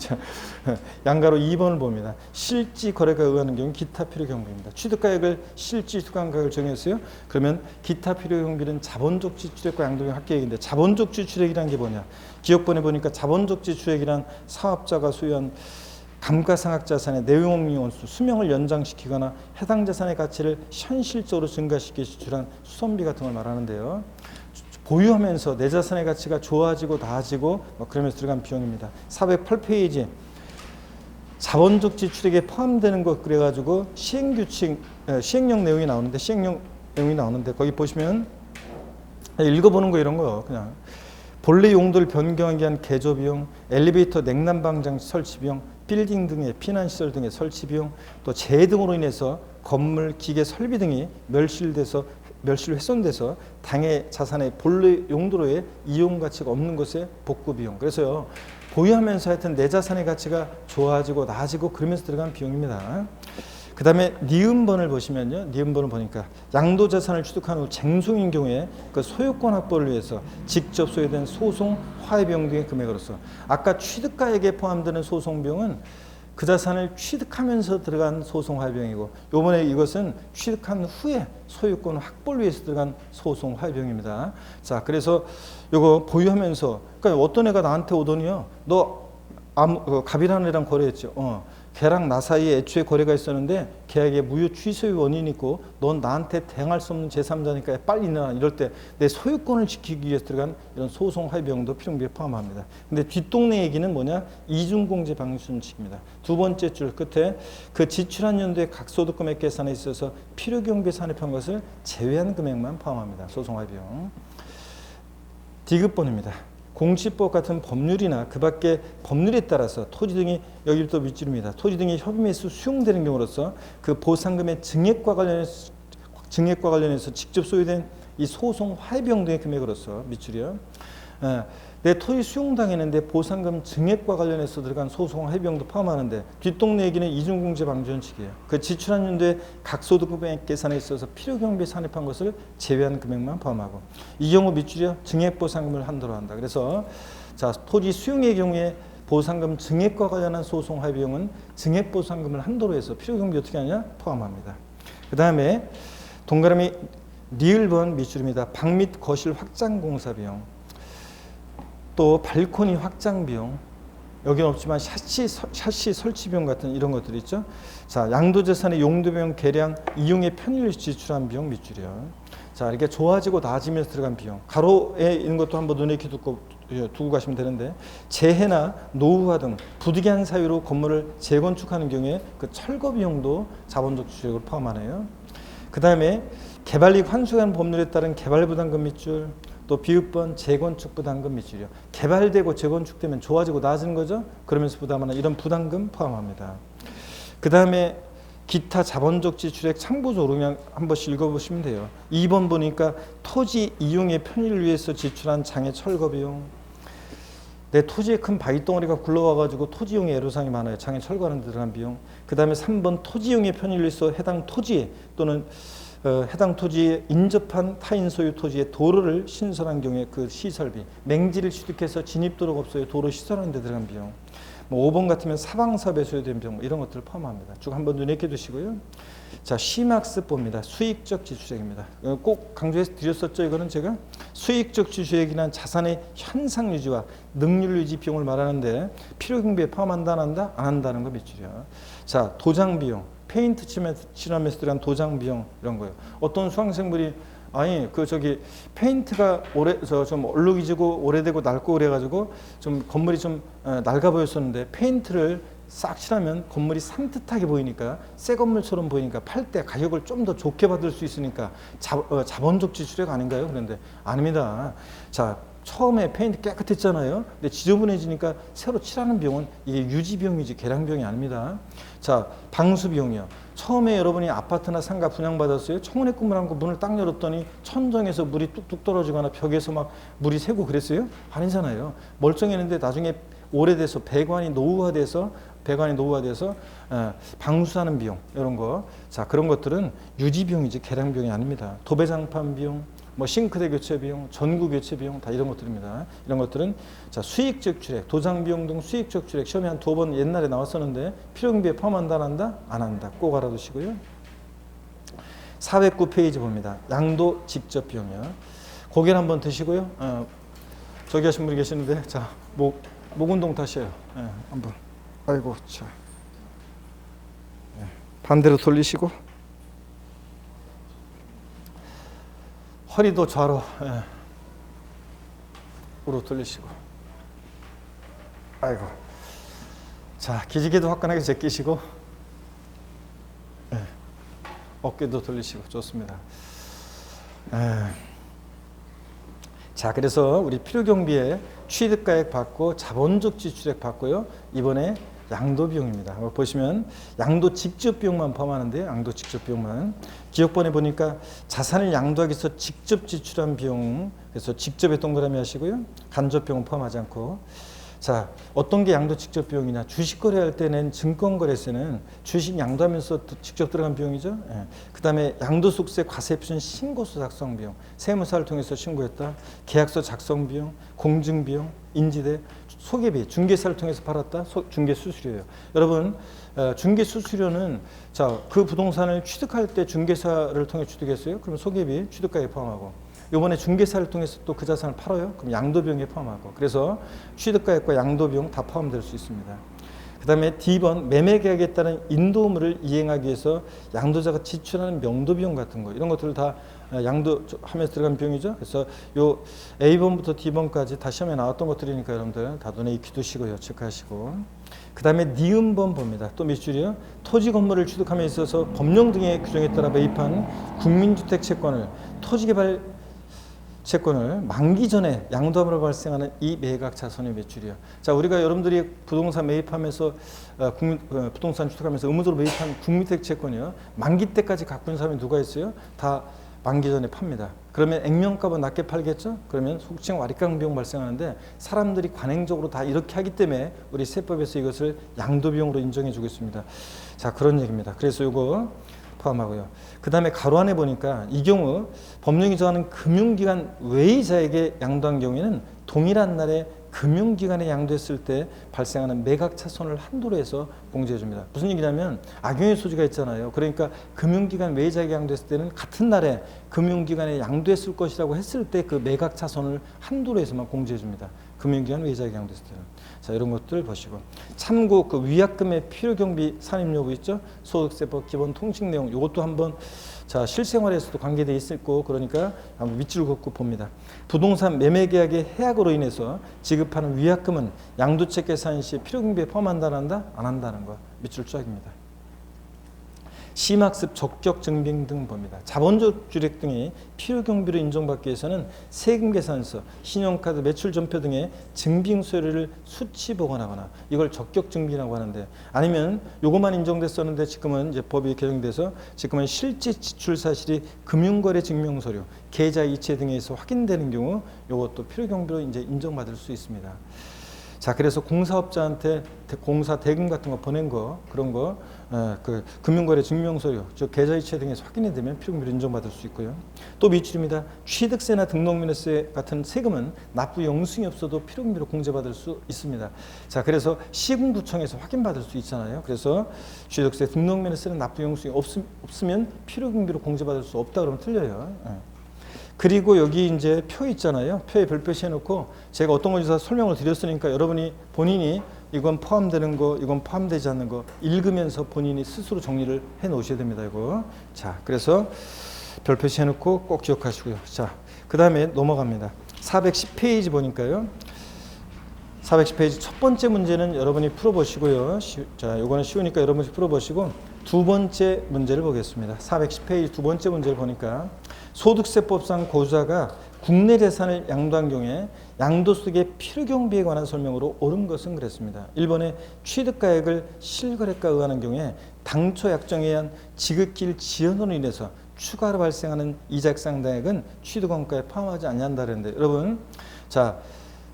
양가로 2번을 봅니다. 실지 거래가 의하는 경우 기타 필요 경비입니다. 취득가액을 실지 취득한 가액을 정했어요. 그러면 기타 필요 경비는 자본적 지출액과 양도비 합계액인데 자본적 지출액이란 게 뭐냐? 기억본에 보니까 자본적 지출액이란 사업자가 소유한 감가상각자산의 내용용원수 수명을 연장시키거나 해당 자산의 가치를 현실적으로 증가시켜 지출한 수선비 같은 걸 말하는데요. 보유하면서 내 자산의 가치가 좋아지고 나아지고 그러면서 들어간 비용입니다. 408페이지 자본적 지출액에 포함되는 것 그래가지고 시행규칙, 시행령 내용이 나오는데 거기 보시면 읽어보는 거 이런 거요. 그냥 본래 용도를 변경하기 위한 개조비용, 엘리베이터 냉난방장치 설치비용, 빌딩 등의 피난시설 등의 설치비용, 또 재해 등으로 인해서 건물, 기계, 설비 등이 멸실 훼손돼서 당해 자산의 본래 용도로의 이용 가치가 없는 것의 복구 비용. 그래서요 보유하면서 하여튼 내 자산의 가치가 좋아지고 나아지고 그러면서 들어간 비용입니다. 그 다음에 니은번을 보시면요. 니은번을 보니까 양도 자산을 취득한 후 쟁송인 경우에 그 소유권 확보를 위해서 직접 소요된 소송, 화해비용 등의 금액으로서 아까 취득가액에 포함되는 소송비용은 그 자산을 취득하면서 들어간 소송 화해비용이고 요번에 이것은 취득한 후에 소유권 확보를 위해서 들어간 소송 화해비용입니다. 자, 그래서 요거 보유하면서 그러니까 어떤 애가 나한테 오더니요. 너 갑이라는 애랑 거래했죠. 걔랑 나 사이에 애초에 거래가 있었는데 계약에 무효 취소의 원인이 있고 넌 나한테 대항할 수 없는 제3자니까 빨리 내놔. 이럴 때 내 소유권을 지키기 위해서 들어간 이런 소송 화해비용도 필요비에 포함합니다. 근데 뒷동네 얘기는 뭐냐? 이중공제 방식입니다. 두 번째 줄 끝에 그 지출한 연도의 각소득 금액 계산에 있어서 필요경비 산입한 것을 제외한 금액만 포함합니다. 소송 화해비용. D급본입니다. 공시법 같은 법률이나 그 밖의 법률에 따라서 토지 등이 여기부터 밑줄입니다. 토지 등이 협의매수 수용되는 경우로서 그 보상금의 증액과 관련해서 직접 소유된 이 소송 화해비용 등의 금액으로서 밑줄이요. 내 토지 수용당했는데 보상금 증액과 관련해서 들어간 소송 화해비용도 포함하는데 뒷동네 얘기는 이중공제 방지원칙이에요. 그 지출한 연도에 각소득 금액 계산에 있어서 필요경비에 산입한 것을 제외한 금액만 포함하고 이 경우 밑줄이요. 증액보상금을 한도로 한다. 그래서 자 토지 수용의 경우에 보상금 증액과 관련한 소송 화해비용은 증액보상금을 한도로 해서 필요경비 어떻게 하냐? 포함합니다. 그 다음에 동그라미 리을번 밑줄입니다. 방 및 거실 확장 공사 비용. 또 발코니 확장 비용, 여기는 없지만 샤시 설치 비용 같은 이런 것들이 있죠. 자, 양도재산의 용도 비용, 계량, 이용의 편의를 지출한 비용 밑줄이요. 자, 이렇게 좋아지고 나아지면서 들어간 비용. 가로에 있는 것도 한번 눈에 익혀 두고 가시면 되는데 재해나 노후화 등 부득이한 사유로 건물을 재건축하는 경우에 그 철거 비용도 자본적 지출액을 포함하네요. 그 다음에 개발이익 환수한 법률에 따른 개발부담금 밑줄. 또 비읍번 재건축 부담금 밑줄이요. 개발되고 재건축되면 좋아지고 나아지는 거죠. 그러면서 부담하는 이런 부담금 포함합니다. 그 다음에 기타 자본적 지출액 참고적으로 그냥 한 번씩 읽어보시면 돼요. 2번 보니까 토지 이용의 편의를 위해서 지출한 장애 철거 비용. 내 토지에 큰 바위덩어리가 굴러와가지고 토지 이용에 애로사항이 많아요. 장애 철거하는 데 들어간 비용. 그 다음에 3번 토지 이용의 편의를 위해서 해당 토지에 또는 해당 토지에 인접한 타인 소유 토지에 도로를 신설한 경우에 그 시설비, 맹지를 취득해서 진입도로가 없어요. 도로 시설하는 데 들어간 비용. 뭐 5번 같으면 사방사업에 소요된 비용 이런 것들을 포함합니다. 쭉 한번 눈에 익혀 두시고요. 자, 심학습법입니다. 수익적 지출액입니다. 꼭 강조해서 드렸었죠. 이거는 제가 수익적 지출액이란 자산의 현상 유지와 능률 유지 비용을 말하는데 필요경비에 포함한다 안 한다? 안 한다는 거 밑줄이야. 자, 도장 비용. 페인트 칠하면서 들어간 도장 비용 이런 거예요. 어떤 수강생분이 아니 페인트가 좀 얼룩이 지고 오래되고 낡고 그래가지고 좀 건물이 좀 낡아 보였었는데 페인트를 싹 칠하면 건물이 산뜻하게 보이니까 새 건물처럼 보이니까 팔 때 가격을 좀 더 좋게 받을 수 있으니까 자본적 지출액 아닌가요? 그런데 아닙니다. 자, 처음에 페인트 깨끗했잖아요. 근데 지저분해지니까 새로 칠하는 비용은 이게 유지 비용이지 계량 비용이 아닙니다. 자, 방수 비용이요. 처음에 여러분이 아파트나 상가 분양받았어요. 청원회 건물 문을 딱 열었더니 천정에서 물이 뚝뚝 떨어지거나 벽에서 막 물이 새고 그랬어요? 아니잖아요. 멀쩡했는데 나중에 오래돼서 배관이 노후화돼서 방수하는 비용 이런 거, 자 그런 것들은 유지 비용이지 계량 비용이 아닙니다. 도배장판 비용, 뭐 싱크대 교체 비용, 전구 교체 비용 다 이런 것들입니다. 이런 것들은 자 수익적 출액, 도장 비용 등 수익적 출액 시험에 한 2번 옛날에 나왔었는데 필요경비에 포함한다 안 한다? 안 한다. 꼭 알아두시고요. 409페이지 봅니다. 양도 직접 비용이요. 고개를 한번 드시고요. 저기 하신 분이 계시는데 자 목 운동 다시 해요. 한번. 아이고 자 반대로 돌리시고 허리도 좌로 우로 돌리시고 아이고 자 기지개도 화끈하게 제끼시고 어깨도 돌리시고 좋습니다. 자 그래서 우리 필요경비에 취득가액 받고 자본적 지출액 받고요. 이번에 양도 비용입니다. 보시면 양도 직접 비용만 포함하는데요. 양도 직접 비용만. 기억본에 보니까 자산을 양도하기 위해서 직접 지출한 비용, 그래서 직접에 동그라미 하시고요. 간접 비용은 포함하지 않고. 자, 어떤 게 양도 직접 비용이냐? 주식 거래할 때는 증권거래세는 주식 양도하면서 직접 들어간 비용이죠. 그 다음에 양도소득세 과세표준 신고서 작성 비용, 세무사를 통해서 신고했다. 계약서 작성 비용, 공증 비용, 인지대, 소개비, 중개사를 통해서 팔았다. 중개 수수료예요. 여러분, 중개 수수료는 자, 그 부동산을 취득할 때 중개사를 통해 취득했어요. 그럼 소개비, 취득가에 포함하고. 이번에 중개사를 통해서 또 그 자산을 팔아요. 그럼 양도비용에 포함하고. 그래서 취득가액과 양도비용 다 포함될 수 있습니다. 그 다음에 D번 매매계약에 따른 인도의무를 이행하기 위해서 양도자가 지출하는 명도비용 같은 거 이런 것들을 다 양도하면서 들어간 비용이죠. 그래서 요 A번부터 D번까지 다 시험에 나왔던 것들이니까 여러분들 다 눈에 익히 두시고요. 체크하시고. 그 다음에 니은번 봅니다. 또 몇 줄이요? 토지 건물을 취득함에 있어서 법령 등의 규정에 따라 매입한 국민주택 채권을 토지개발 채권을 만기 전에 양도함으로 발생하는 이 매각 자산의 매출이요. 자, 우리가 여러분들이 부동산 매입하면서 부동산 취득하면서 의무적으로 매입한 국민주택 채권이요. 만기 때까지 갖고 있는 사람이 누가 있어요? 다 만기 전에 팝니다. 그러면 액면값은 낮게 팔겠죠? 그러면 속칭 와리깡 비용 발생하는데 사람들이 관행적으로 다 이렇게 하기 때문에 우리 세법에서 이것을 양도 비용으로 인정해 주고 있습니다. 자, 그런 얘기입니다. 그래서 이거 포함하고요. 그 다음에 가로 안에 보니까 이 경우 법령이 정하는 금융기관 외의자에게 양도한 경우에는 동일한 날에 금융기관에 양도했을 때 발생하는 매각 차손을 한도로 해서 공제해 줍니다. 무슨 얘기냐면 악용의 소지가 있잖아요. 그러니까 금융기관 외의자에게 양도했을 때는 같은 날에 금융기관에 양도했을 것이라고 했을 때 그 매각 차손을 한도로 해서만 공제해 줍니다. 금융기관 외의자에게 양도했을 때는. 자, 이런 것들 보시고 참고 그 위약금의 필요경비 산입 여부 있죠? 소득세법 기본 통식 내용 이것도 한번 자 실생활에서도 관계되어 있을 거 그러니까 한번 밑줄 긋고 봅니다. 부동산 매매계약의 해약으로 인해서 지급하는 위약금은 양도책 계산 시 필요경비에 포함한다 안 한다는 거 밑줄 쫙입니다. 심학습 적격 증빙 등 봅니다. 자본적 주택 등이 필요경비로 인정받기 위해서는 세금계산서, 신용카드, 매출 전표 등의 증빙 서류를 수치 보관하거나 이걸 적격 증빙이라고 하는데 아니면 요것만 인정됐었는데 지금은 이제 법이 개정돼서 지금은 실제 지출 사실이 금융거래 증명 서류, 계좌 이체 등에서 확인되는 경우 요것도 필요경비로 이제 인정받을 수 있습니다. 자, 그래서 공사업자한테 공사 대금 같은 거 보낸 거 그런 거 그 금융거래 증명서류, 즉 계좌이체 등에서 확인이 되면 필요경비로 인정받을 수 있고요. 또 밑줄입니다. 취득세나 등록면허세 같은 세금은 납부 영수증이 없어도 필요경비로 공제받을 수 있습니다. 자, 그래서 시군구청에서 확인받을 수 있잖아요. 그래서 취득세, 등록면허세는 납부 영수증이 없으면 필요경비로 공제받을 수 없다 그러면 틀려요. 그리고 여기 이제 표 있잖아요. 표에 별표시 해놓고 제가 어떤 건지 다 설명을 드렸으니까 여러분이 본인이 이건 포함되는 거, 이건 포함되지 않는 거 읽으면서 본인이 스스로 정리를 해 놓으셔야 됩니다. 이거. 자, 그래서 별표시 해놓고 꼭 기억하시고요. 자, 그 다음에 넘어갑니다. 410페이지 보니까요. 410페이지 첫 번째 문제는 여러분이 풀어보시고요. 자, 요거는 쉬우니까 여러분이 풀어보시고 두 번째 문제를 보겠습니다. 410페이지 두 번째 문제를 보니까 소득세법상 고소자가 국내 재산을 양도한 경우에 양도소득의 필요경비에 관한 설명으로 옳은 것은 그랬습니다. 1번에 취득가액을 실거래가 의하는 경우에 당초 약정에 의한 지급기일 지연으로 인해서 추가로 발생하는 이자 상당액은 취득원가에 포함하지 않는다 그랬는데 여러분 자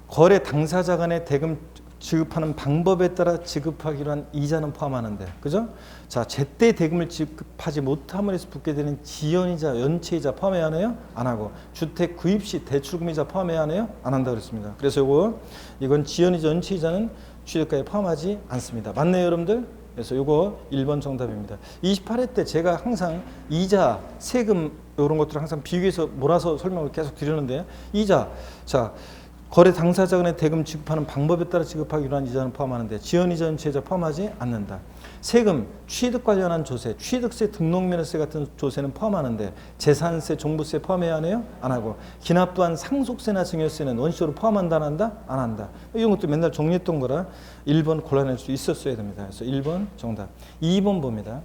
거래 당사자 간의 대금 지급하는 방법에 따라 지급하기로 한 이자는 포함하는데, 그죠? 자, 제때 대금을 지급하지 못함으로 해서 붙게 되는 지연이자 연체이자 포함해야 하나요? 안 하고, 주택 구입 시 대출금이자 포함해야 하나요? 안 한다 그랬습니다. 그래서 이건 지연이자 연체이자는 취득가에 포함하지 않습니다. 맞네요, 여러분들? 그래서 요거 1번 정답입니다. 28회 때 제가 항상 이자, 세금 이런 것들을 항상 비교해서 몰아서 설명을 계속 드리는데, 이자, 자, 거래 당사자 간의 대금 지급하는 방법에 따라 지급하기로 한 이자는 포함하는데 지연이자 연체이자 포함하지 않는다. 세금, 취득 관련한 조세, 취득세, 등록면허세 같은 조세는 포함하는데 재산세, 종부세 포함해야 하네요? 안 하고, 기납 또한 상속세나 증여세는 원시적으로 포함한다 안 한다? 안 한다. 이런 것도 맨날 정리했던 거라 1번 골라낼 수 있었어야 됩니다. 그래서 1번 정답. 2번 봅니다.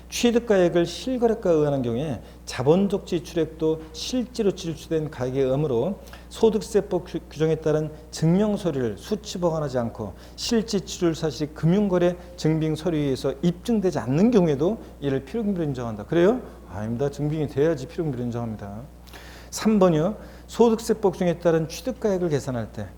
취득가액을 실거래가에 의한 경우에 자본적 지출액도 실제로 지출된 가액에 의하므로 소득세법 규정에 따른 증명서류를 수치 보관하지 않고 실제 지출 사실이 금융거래 증빙 서류에 의해서 입증되지 않는 경우에도 이를 필요경비로 인정한다. 그래요? 아닙니다. 증빙이 돼야지 필요경비로 인정합니다. 3번이요. 소득세법 규정에 따른 취득가액을 계산할 때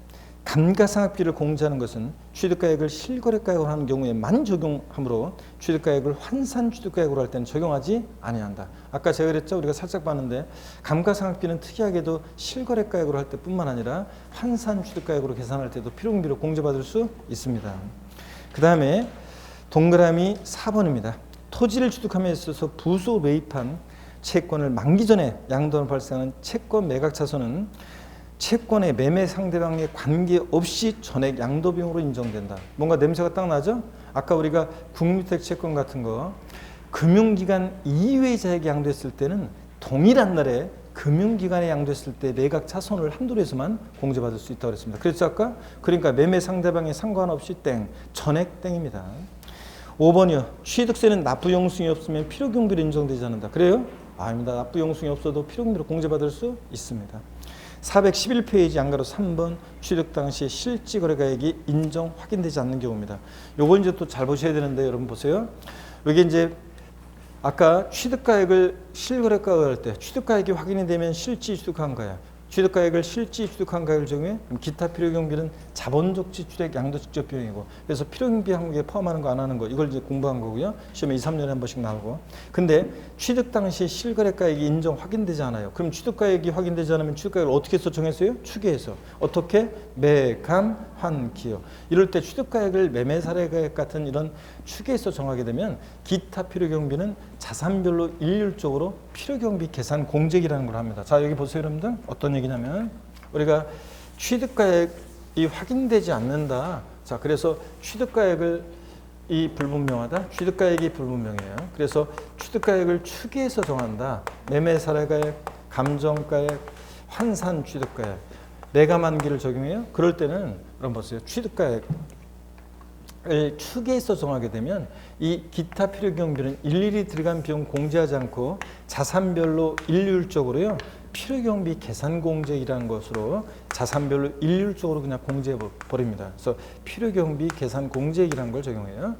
감가상각비를 공제하는 것은 취득가액을 실거래가액으로 하는 경우에만 적용하므로 취득가액을 환산취득가액으로 할 때는 적용하지 아니한다. 아까 제가 그랬죠. 우리가 살짝 봤는데 감가상각비는 특이하게도 실거래가액으로 할 때뿐만 아니라 환산취득가액으로 계산할 때도 필요경비로 공제받을 수 있습니다. 그 다음에 동그라미 4번입니다. 토지를 취득함에 있어서 부수 매입한 채권을 만기 전에 양도는 발생하는 채권 매각 차손은 채권의 매매 상대방에 관계없이 전액 양도 비용으로 인정된다. 뭔가 냄새가 딱 나죠? 아까 우리가 국민주택 채권 같은 거 금융기관 이외의 자에게 양도했을 때는 동일한 날에 금융기관에 양도했을 때 매각 차손을 한도로 해서만 공제받을 수 있다고 그랬습니다. 그랬죠 아까? 그러니까 매매 상대방에 상관없이 땡, 전액 땡입니다. 5번이요. 취득세는 납부용승이 없으면 필요경비로 인정되지 않는다. 그래요? 아닙니다. 납부용승이 없어도 필요경비로 공제받을 수 있습니다. 411페이지 안가로 3번 취득 당시 실지 거래가액이 인정 확인되지 않는 경우입니다. 요거 이제 또 잘 보셔야 되는데 여러분 보세요. 여기 이제 아까 취득가액을 실거래가에 할 때 취득가액이 확인이 되면 실지 취득한 거야. 취득가액을 실지 취득한 가액을 적용해 기타 필요경비는 자본적 지출액 양도 직접 비용이고 그래서 필요경비 항목에 포함하는 거 안 하는 거 이걸 이제 공부한 거고요. 시험에 2, 3년에 한 번씩 나오고. 근데 취득 당시 실거래가액이 인정 확인되지 않아요. 그럼 취득가액이 확인되지 않으면 취득가액을 어떻게 해서 정했어요? 추계해서. 어떻게? 매, 감, 환, 기여. 이럴 때 취득가액을 매매 사례가액 같은 이런 추계해서 정하게 되면 기타 필요경비는 자산별로 일률적으로 필요경비 계산 공제기라는 걸 합니다. 자 여기 보세요 여러분들. 어떤 얘기냐면 우리가 취득가액이 확인되지 않는다. 자 그래서 취득가액을 이 불분명하다. 취득가액이 불분명해요. 그래서 취득가액을 추계해서 정한다. 매매사례가액, 감정가액, 환산 취득가액, 매감만기를 적용해요. 그럴 때는 여러분 보세요. 취득가액 을 추계해서 정하게 되면 이 기타 필요경비는 일일이 들어간 비용 공제하지 않고 자산별로 일률적으로요 필요경비 계산 공제이라는 것으로 자산별로 일률적으로 그냥 공제해 버립니다. 그래서 필요경비 계산 공제이라는 걸 적용해요.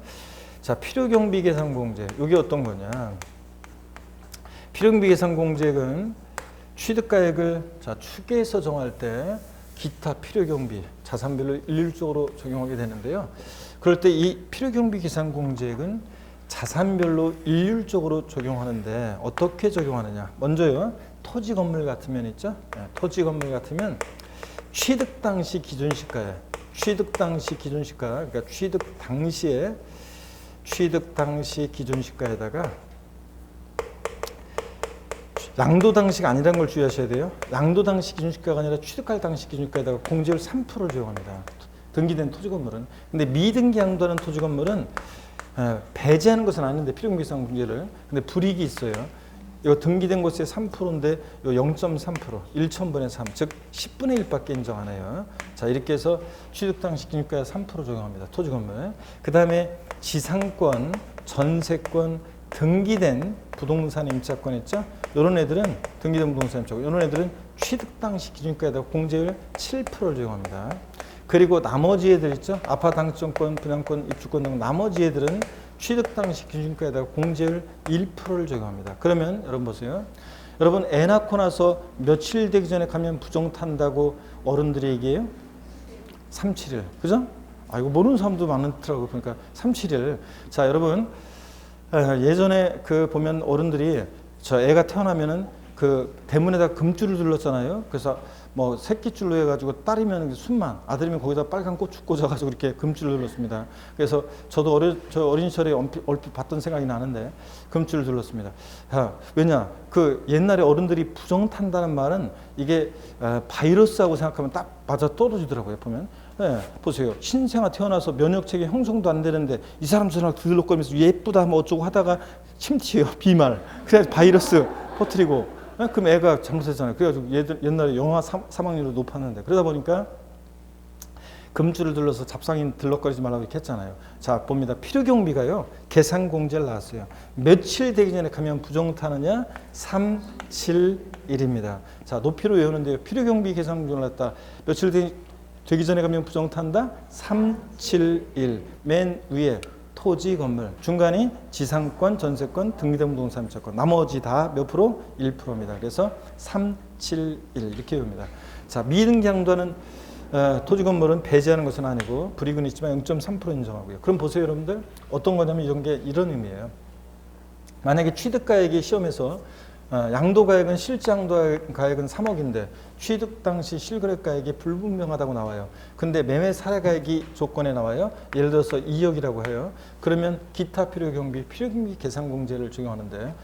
자 필요경비 계산 공제 이게 어떤 거냐? 필요경비 계산 공제액은 취득가액을 자 추계해서 정할 때 기타 필요경비 자산별로 일률적으로 적용하게 되는데요. 그럴 때 이 필요경비 계산 공제액은 자산별로 일률적으로 적용하는데 어떻게 적용하느냐? 먼저요. 토지 건물 같으면 있죠? 토지 건물 같으면 취득 당시 기준시가에 취득 당시 기준시가 그러니까 취득 당시 기준시가에다가 양도 당시가 아니라는 걸 주의하셔야 돼요. 양도 당시 기준시가가 아니라 취득할 당시 기준시가에다가 공제율 3%를 적용합니다. 등기된 토지 건물은. 근데 미등기 양도하는 토지 건물은 배제하는 것은 아닌데 필요경비계산 공제를. 근데 불이익이 있어요. 이거 등기된 곳에 3%인데 0.3%, 1,000분의 3, 즉 10분의 1밖에 인정 안 해요. 자 이렇게 해서 취득 당시 기준가에 3% 적용합니다. 토지 건물. 그 다음에 지상권, 전세권, 등기된 부동산 임차권 있죠? 이런 애들은 등기된 부동산 임차권, 이런 애들은 취득 당시 기준가에다가 공제율 7%를 적용합니다. 그리고 나머지 애들 있죠? 아파트 당첨권, 분양권, 입주권 등 나머지 애들은 취득 당시 기준가에다가 공제율 1%를 적용합니다. 그러면 여러분 보세요. 여러분 애 낳고 나서 며칠 되기 전에 가면 부정 탄다고 어른들이 얘기해요? 3, 7일. 그죠? 이거 모르는 사람도 많더라고요. 그러니까 371. 자, 여러분, 예전에 그 보면 어른들이 저 애가 태어나면은 그 대문에다 금줄을 둘렀잖아요. 그래서 뭐 새끼줄로 해가지고 딸이면 순만, 아들이면 거기다 빨간 고추 꽂아가지고 이렇게 금줄을 둘렀습니다. 그래서 저도 저 어린 시절에 얼핏 봤던 생각이 나는데 금줄을 둘렀습니다. 왜냐, 그 옛날에 어른들이 부정 탄다는 말은 이게 바이러스하고 생각하면 딱 맞아 떨어지더라고요. 보면. 네, 보세요. 신생아 태어나서 면역체계 형성도 안 되는데 이 사람 저랑 들럭거리면서 예쁘다 뭐 어쩌고 하다가 침튀어요. 비말. 그래서 바이러스 퍼뜨리고. 그럼 애가 잘못했잖아요. 그래가지고 옛날에 영아 사망률이 높았는데 그러다 보니까 금줄을 둘러서 잡상인 들럭거리지 말라고 이렇게 했잖아요. 자, 봅니다. 필요경비가요. 계산공제를 나왔어요. 며칠 되기 전에 가면 부정타느냐? 371입니다. 자, 높이로 외우는데요. 필요경비 계산공제를 나왔다. 며칠 되기 전에 가면 부정탄다? 371. 맨 위에 토지, 건물. 중간이 지상권, 전세권, 등기된 부동산 임차권. 나머지 다 몇 프로? 1%입니다. 그래서 371 이렇게 외웁니다. 자, 미등기양도하는 토지, 건물은 배제하는 것은 아니고 불이익은 있지만 0.3% 인정하고요. 그럼 보세요, 여러분들. 어떤 거냐면 이런 의미예요. 만약에 취득가액이 시험에서 양도가액은 실제 양도가액은 3억인데 취득 당시 실거래가액이 불분명하다고 나와요. 근데 매매 사례가액이 조건에 나와요. 예를 들어서 2억이라고 해요. 그러면 기타 필요경비 계산공제를 적용하는데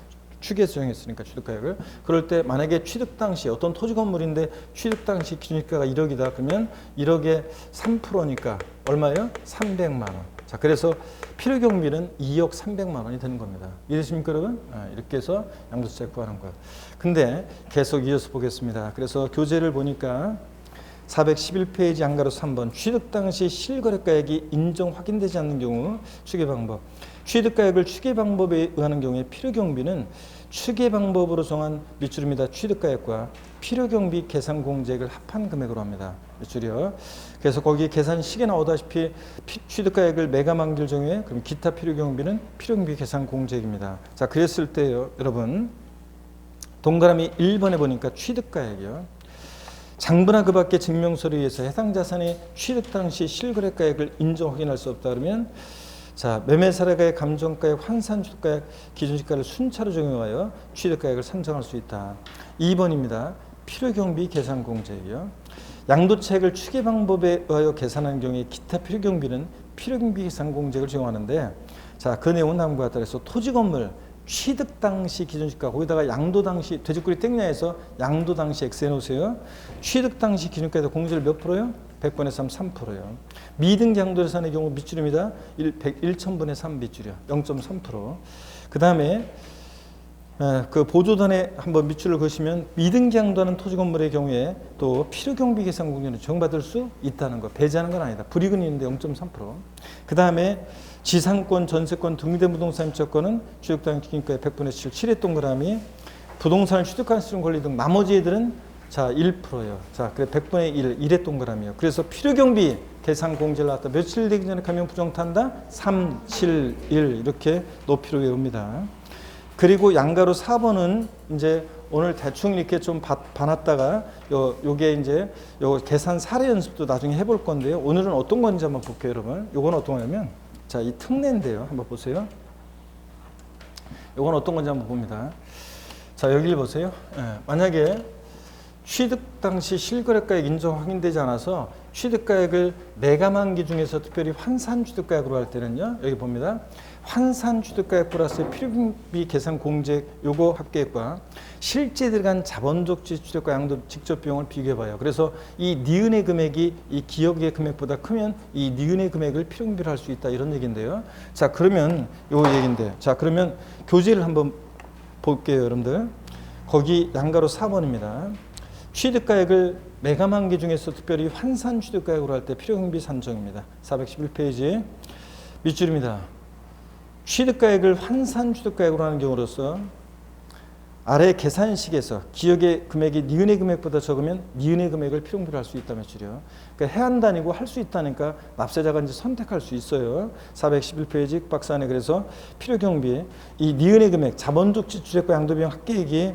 취계에서 적용했으니까 취득가액을. 그럴 때 만약에 취득 당시 어떤 토지 건물인데 취득 당시 기준가가 1억이다. 그러면 1억에 3%니까 얼마예요? 300만 원. 자, 그래서 필요경비는 2억 300만 원이 되는 겁니다. 이해되십니까, 여러분? 이렇게 해서 양도세 구하는 거예요. 근데 계속 이어서 보겠습니다. 그래서 교재를 보니까 411페이지 양가로 3번 취득 당시 실거래가액이 인정 확인되지 않는 경우 추계 방법. 취득가액을 추계 방법에 의하는 경우에 필요경비는 추계 방법으로 정한 밑줄입니다. 취득가액과 필요경비 계산공제액을 합한 금액으로 합니다. 밑줄이요. 그래서 거기 계산식에 나오다시피 취득가액을 매가만기를 정해 그럼 기타 필요경비는 필요경비 계산공제액입니다. 자, 그랬을 때요, 여러분 동그라미 1번에 보니까 취득가액이요. 장부나 그 밖의 증명서류에 의해서 해당 자산의 취득 당시 실거래가액을 인정 확인할 수 없다 그러면 자, 매매사례가액, 감정가액, 환산취득가액, 기준시가를 순차로 적용하여 취득가액을 산정할 수 있다. 2번입니다. 필요경비 계산공제이요. 양도차익을 추계 방법에 의하여 계산하는 경우에 기타 필요경비는 필요경비 계산공제액을 적용하는데 자, 그 내용은 다음과 같다. 그래서 토지 건물 취득 당시 기준시가 거기다가 양도 당시 돼지꼬리 땡냐에서 양도 당시 X 해놓으세요. 취득 당시 기준가에서 공제를 몇 프로요? 100분의 3, 3%요. 미등기 양도재산의 경우 밑줄입니다. 1000분의 3 밑줄이요. 0.3%. 그 다음에 그 보조단에 한번 밑줄을 그으시면 미등기 양도하는 토지 건물의 경우에 또 필요경비 계산 공제는 적용받을 수 있다는 거. 배제하는 건 아니다. 불이익은 있는데 0.3%. 그 다음에 지상권, 전세권, 등기된 부동산 임차권은 취득당 기준가의 100분의 7, 7의 동그라미, 부동산을 취득할 수 있는 권리 등 나머지 애들은 자, 1%예요. 자, 그래 100분의 1, 1의 동그라미요. 그래서 필요경비 계산 공제를 나왔다. 며칠 되기 전에 가면 부정탄다? 3, 7, 1 이렇게 높이로 외웁니다. 그리고 양가로 4번은 이제 오늘 대충 이렇게 좀 봐놨다가 요게 이제 요 계산 사례 연습도 나중에 해볼 건데요. 오늘은 어떤 건지 한번 볼게요, 여러분. 요건 어떤 거냐면 자, 이 특례인데요. 한번 보세요. 요건 어떤 건지 한번 봅니다. 자, 여기를 보세요. 만약에 취득 당시 실거래가액 인정 확인되지 않아서 취득가액을 매가만기 중에서 특별히 환산취득가액으로 할 때는요. 여기 봅니다. 환산취득가액 플러스 필요경비 계산 공제액 요거 합계액과 실제 들어간 자본적 취득과 양도 직접 비용을 비교해봐요. 그래서 이 니은의 금액이 이 기억의 금액보다 크면 이 니은의 금액을 필요경비로 할 수 있다 이런 얘기인데요. 자, 그러면 요 얘기인데 자, 그러면 교재를 한번 볼게요, 여러분들. 거기 양가로 4번입니다. 취득가액을 매가만기 중에서 특별히 환산 취득가액으로 할 때 필요경비 산정입니다. 411페이지 밑줄입니다. 취득가액을 환산 취득가액으로 하는 경우로서 아래 계산식에서 기억의 금액이 니은의 금액보다 적으면 니은의 금액을 필요경비로 할 수 있다는 줄이요. 그러니까 해야 한다니고 할 수 있다니까 납세자가 이제 선택할 수 있어요. 411페이지 박스 안에 그래서 필요경비 이 니은의 금액 자본적 지출액과 양도비용 합계액이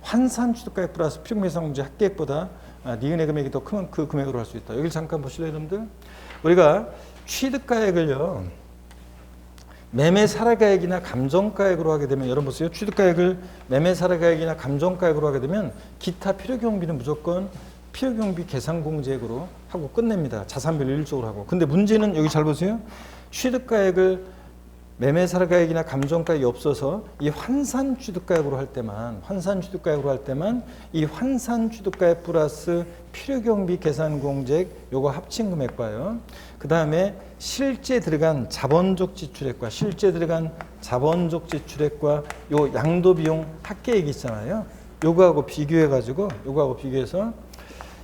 환산 취득가액 플러스 필요경비 계산공제 합계액보다 니은의 금액이 더 크면 그 금액으로 할 수 있다. 여기를 잠깐 보실래요, 여러분들? 우리가 취득가액을요, 매매사례가액이나 감정가액으로 하게 되면, 여러분 보세요. 취득가액을 매매사례가액이나 감정가액으로 하게 되면 기타 필요경비는 무조건 필요경비 계산공제액으로 하고 끝냅니다. 자산별 일적으로 하고. 근데 문제는 여기 잘 보세요. 취득가액을 매매사례가액이나 감정가액이 없어서 이 환산취득가액으로 할 때만 이 환산취득가액 플러스 필요경비 계산공제액 요거 합친 금액과요. 그 다음에 실제 들어간 자본적 지출액과 요 양도비용 합계액이 있잖아요. 요거하고 비교해서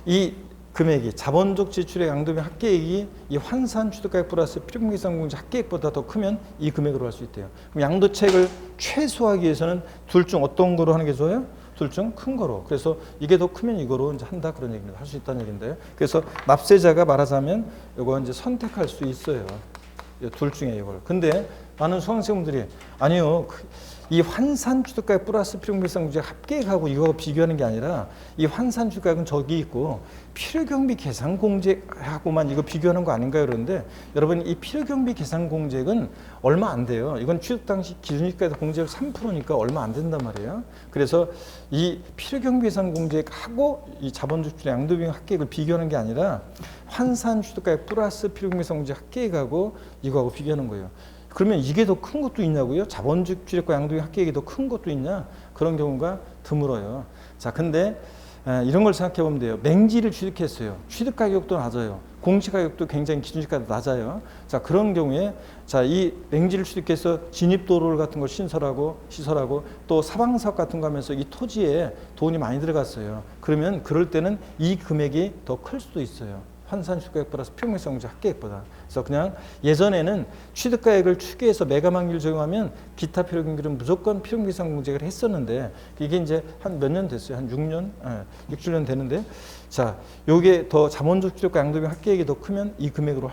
이 금액이 자본적 지출의 양도비용 합계액이 이 환산취득가액 플러스 필요경비 계산공제 합계액보다 더 크면 이 금액으로 할 수 있대요. 그럼 양도차익을 최소화하기 위해서는 둘 중 어떤 거로 하는 게 좋아요? 둘 중 큰 거로. 그래서 이게 더 크면 이거로 이제 한다 그런 얘기입니다. 할 수 있다는 얘기인데요. 그래서 납세자가 말하자면 이거 이제 선택할 수 있어요. 둘 중에 이걸. 근데 많은 수강생분들이 아니요. 이 환산취득가액 플러스 필요경비 계산공제 합계액하고 이거 비교하는 게 아니라 이 환산취득가액은 저기 있고 필요경비 계산공제하고만 이거 비교하는 거 아닌가요? 그런데 여러분 이 필요경비 계산공제액은 얼마 안 돼요. 이건 취득 당시 기준시가에서 공제율 3%니까 얼마 안 된단 말이에요. 그래서 이 필요경비 계산공제액하고 이 자본주출의 양도비용 합계액을 비교하는 게 아니라 환산취득가액 플러스 필요경비 계산공제 합계액하고 이거하고 비교하는 거예요. 그러면 이게 더 큰 것도 있냐고요? 자본주의 출액과 양도비용 합계액이 더 큰 것도 있냐? 그런 경우가 드물어요. 자, 근데 이런 걸 생각해 보면 돼요. 맹지를 취득했어요. 취득 가격도 낮아요. 공시 가격도 굉장히 기준시가도 낮아요. 자, 그런 경우에 자, 이 맹지를 취득해서 진입도로를 같은 걸 시설하고 또 사방사업 같은 거 하면서 이 토지에 돈이 많이 들어갔어요. 그러면 그럴 때는 이 금액이 더 클 수도 있어요. 환산취득가액 플러스 필요경비 계산공제 합계액보다. 그래서 그냥 예전에는 취득가액을 추계해서 매가만기를 적용하면 기타 필요경비는 무조건 필요경비 계산공제를 했었는데 이게 이제 한 몇 년 됐어요. 한 6년, 6, 7년 되는데 자, 요게 더 자본적 취득과 양도비용 합계액이 더 크면 이 금액으로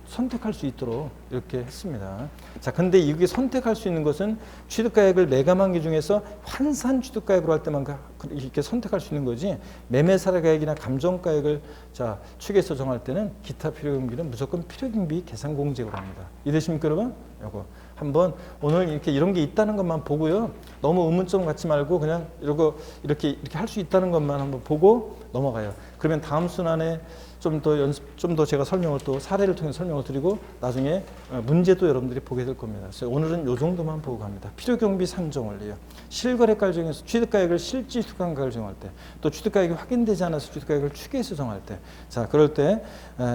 선택할 수 있도록 이렇게 했습니다. 자, 근데 이게 선택할 수 있는 것은 취득가액을 매가만기 중에서 환산취득가액으로 할 때만 이렇게 선택할 수 있는 거지 매매사례가액이나 감정가액을 자, 추계해서 정할 때는 기타 필요경비는 무조건 필요경비 계산공제로 합니다. 이해되십니까, 여러분? 요거 한번 오늘 이렇게 이런 게 있다는 것만 보고요. 너무 의문점 갖지 말고 그냥 이렇게 할 수 있다는 것만 한번 보고 넘어가요. 그러면 다음 순환에 좀 더 제가 설명을 또 사례를 통해 설명을 드리고 나중에 문제도 여러분들이 보게 될 겁니다. 그래서 오늘은 이 정도만 보고 갑니다. 필요경비 산정 원리요. 실거래가를 정해서 취득가액을 실질 수강가를 정할 때, 또 취득가액이 확인되지 않아서 취득가액을 추계해서 정할 때, 자, 그럴 때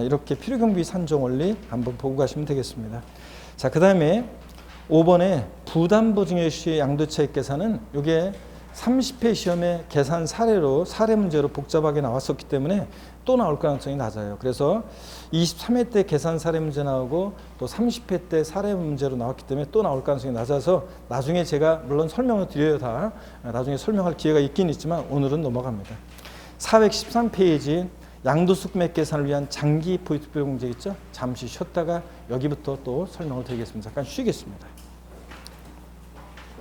이렇게 필요경비 산정 원리 한번 보고 가시면 되겠습니다. 자, 그 다음에 5번에 부담부 증여시 양도차익 계산은 이게 30회 시험에 계산 사례 문제로 복잡하게 나왔었기 때문에 또 나올 가능성이 낮아요. 그래서 23회 때 계산 사례 문제 나오고 또 30회 때 사례 문제로 나왔기 때문에 또 나올 가능성이 낮아서 나중에 제가 물론 설명을 드려요. 다 나중에 설명할 기회가 있긴 있지만 오늘은 넘어갑니다. 413페이지 양도수금액 계산을 위한 장기 포트폴리오 공제 있죠? 잠시 쉬었다가 여기부터 또 설명을 드리겠습니다. 잠깐 쉬겠습니다.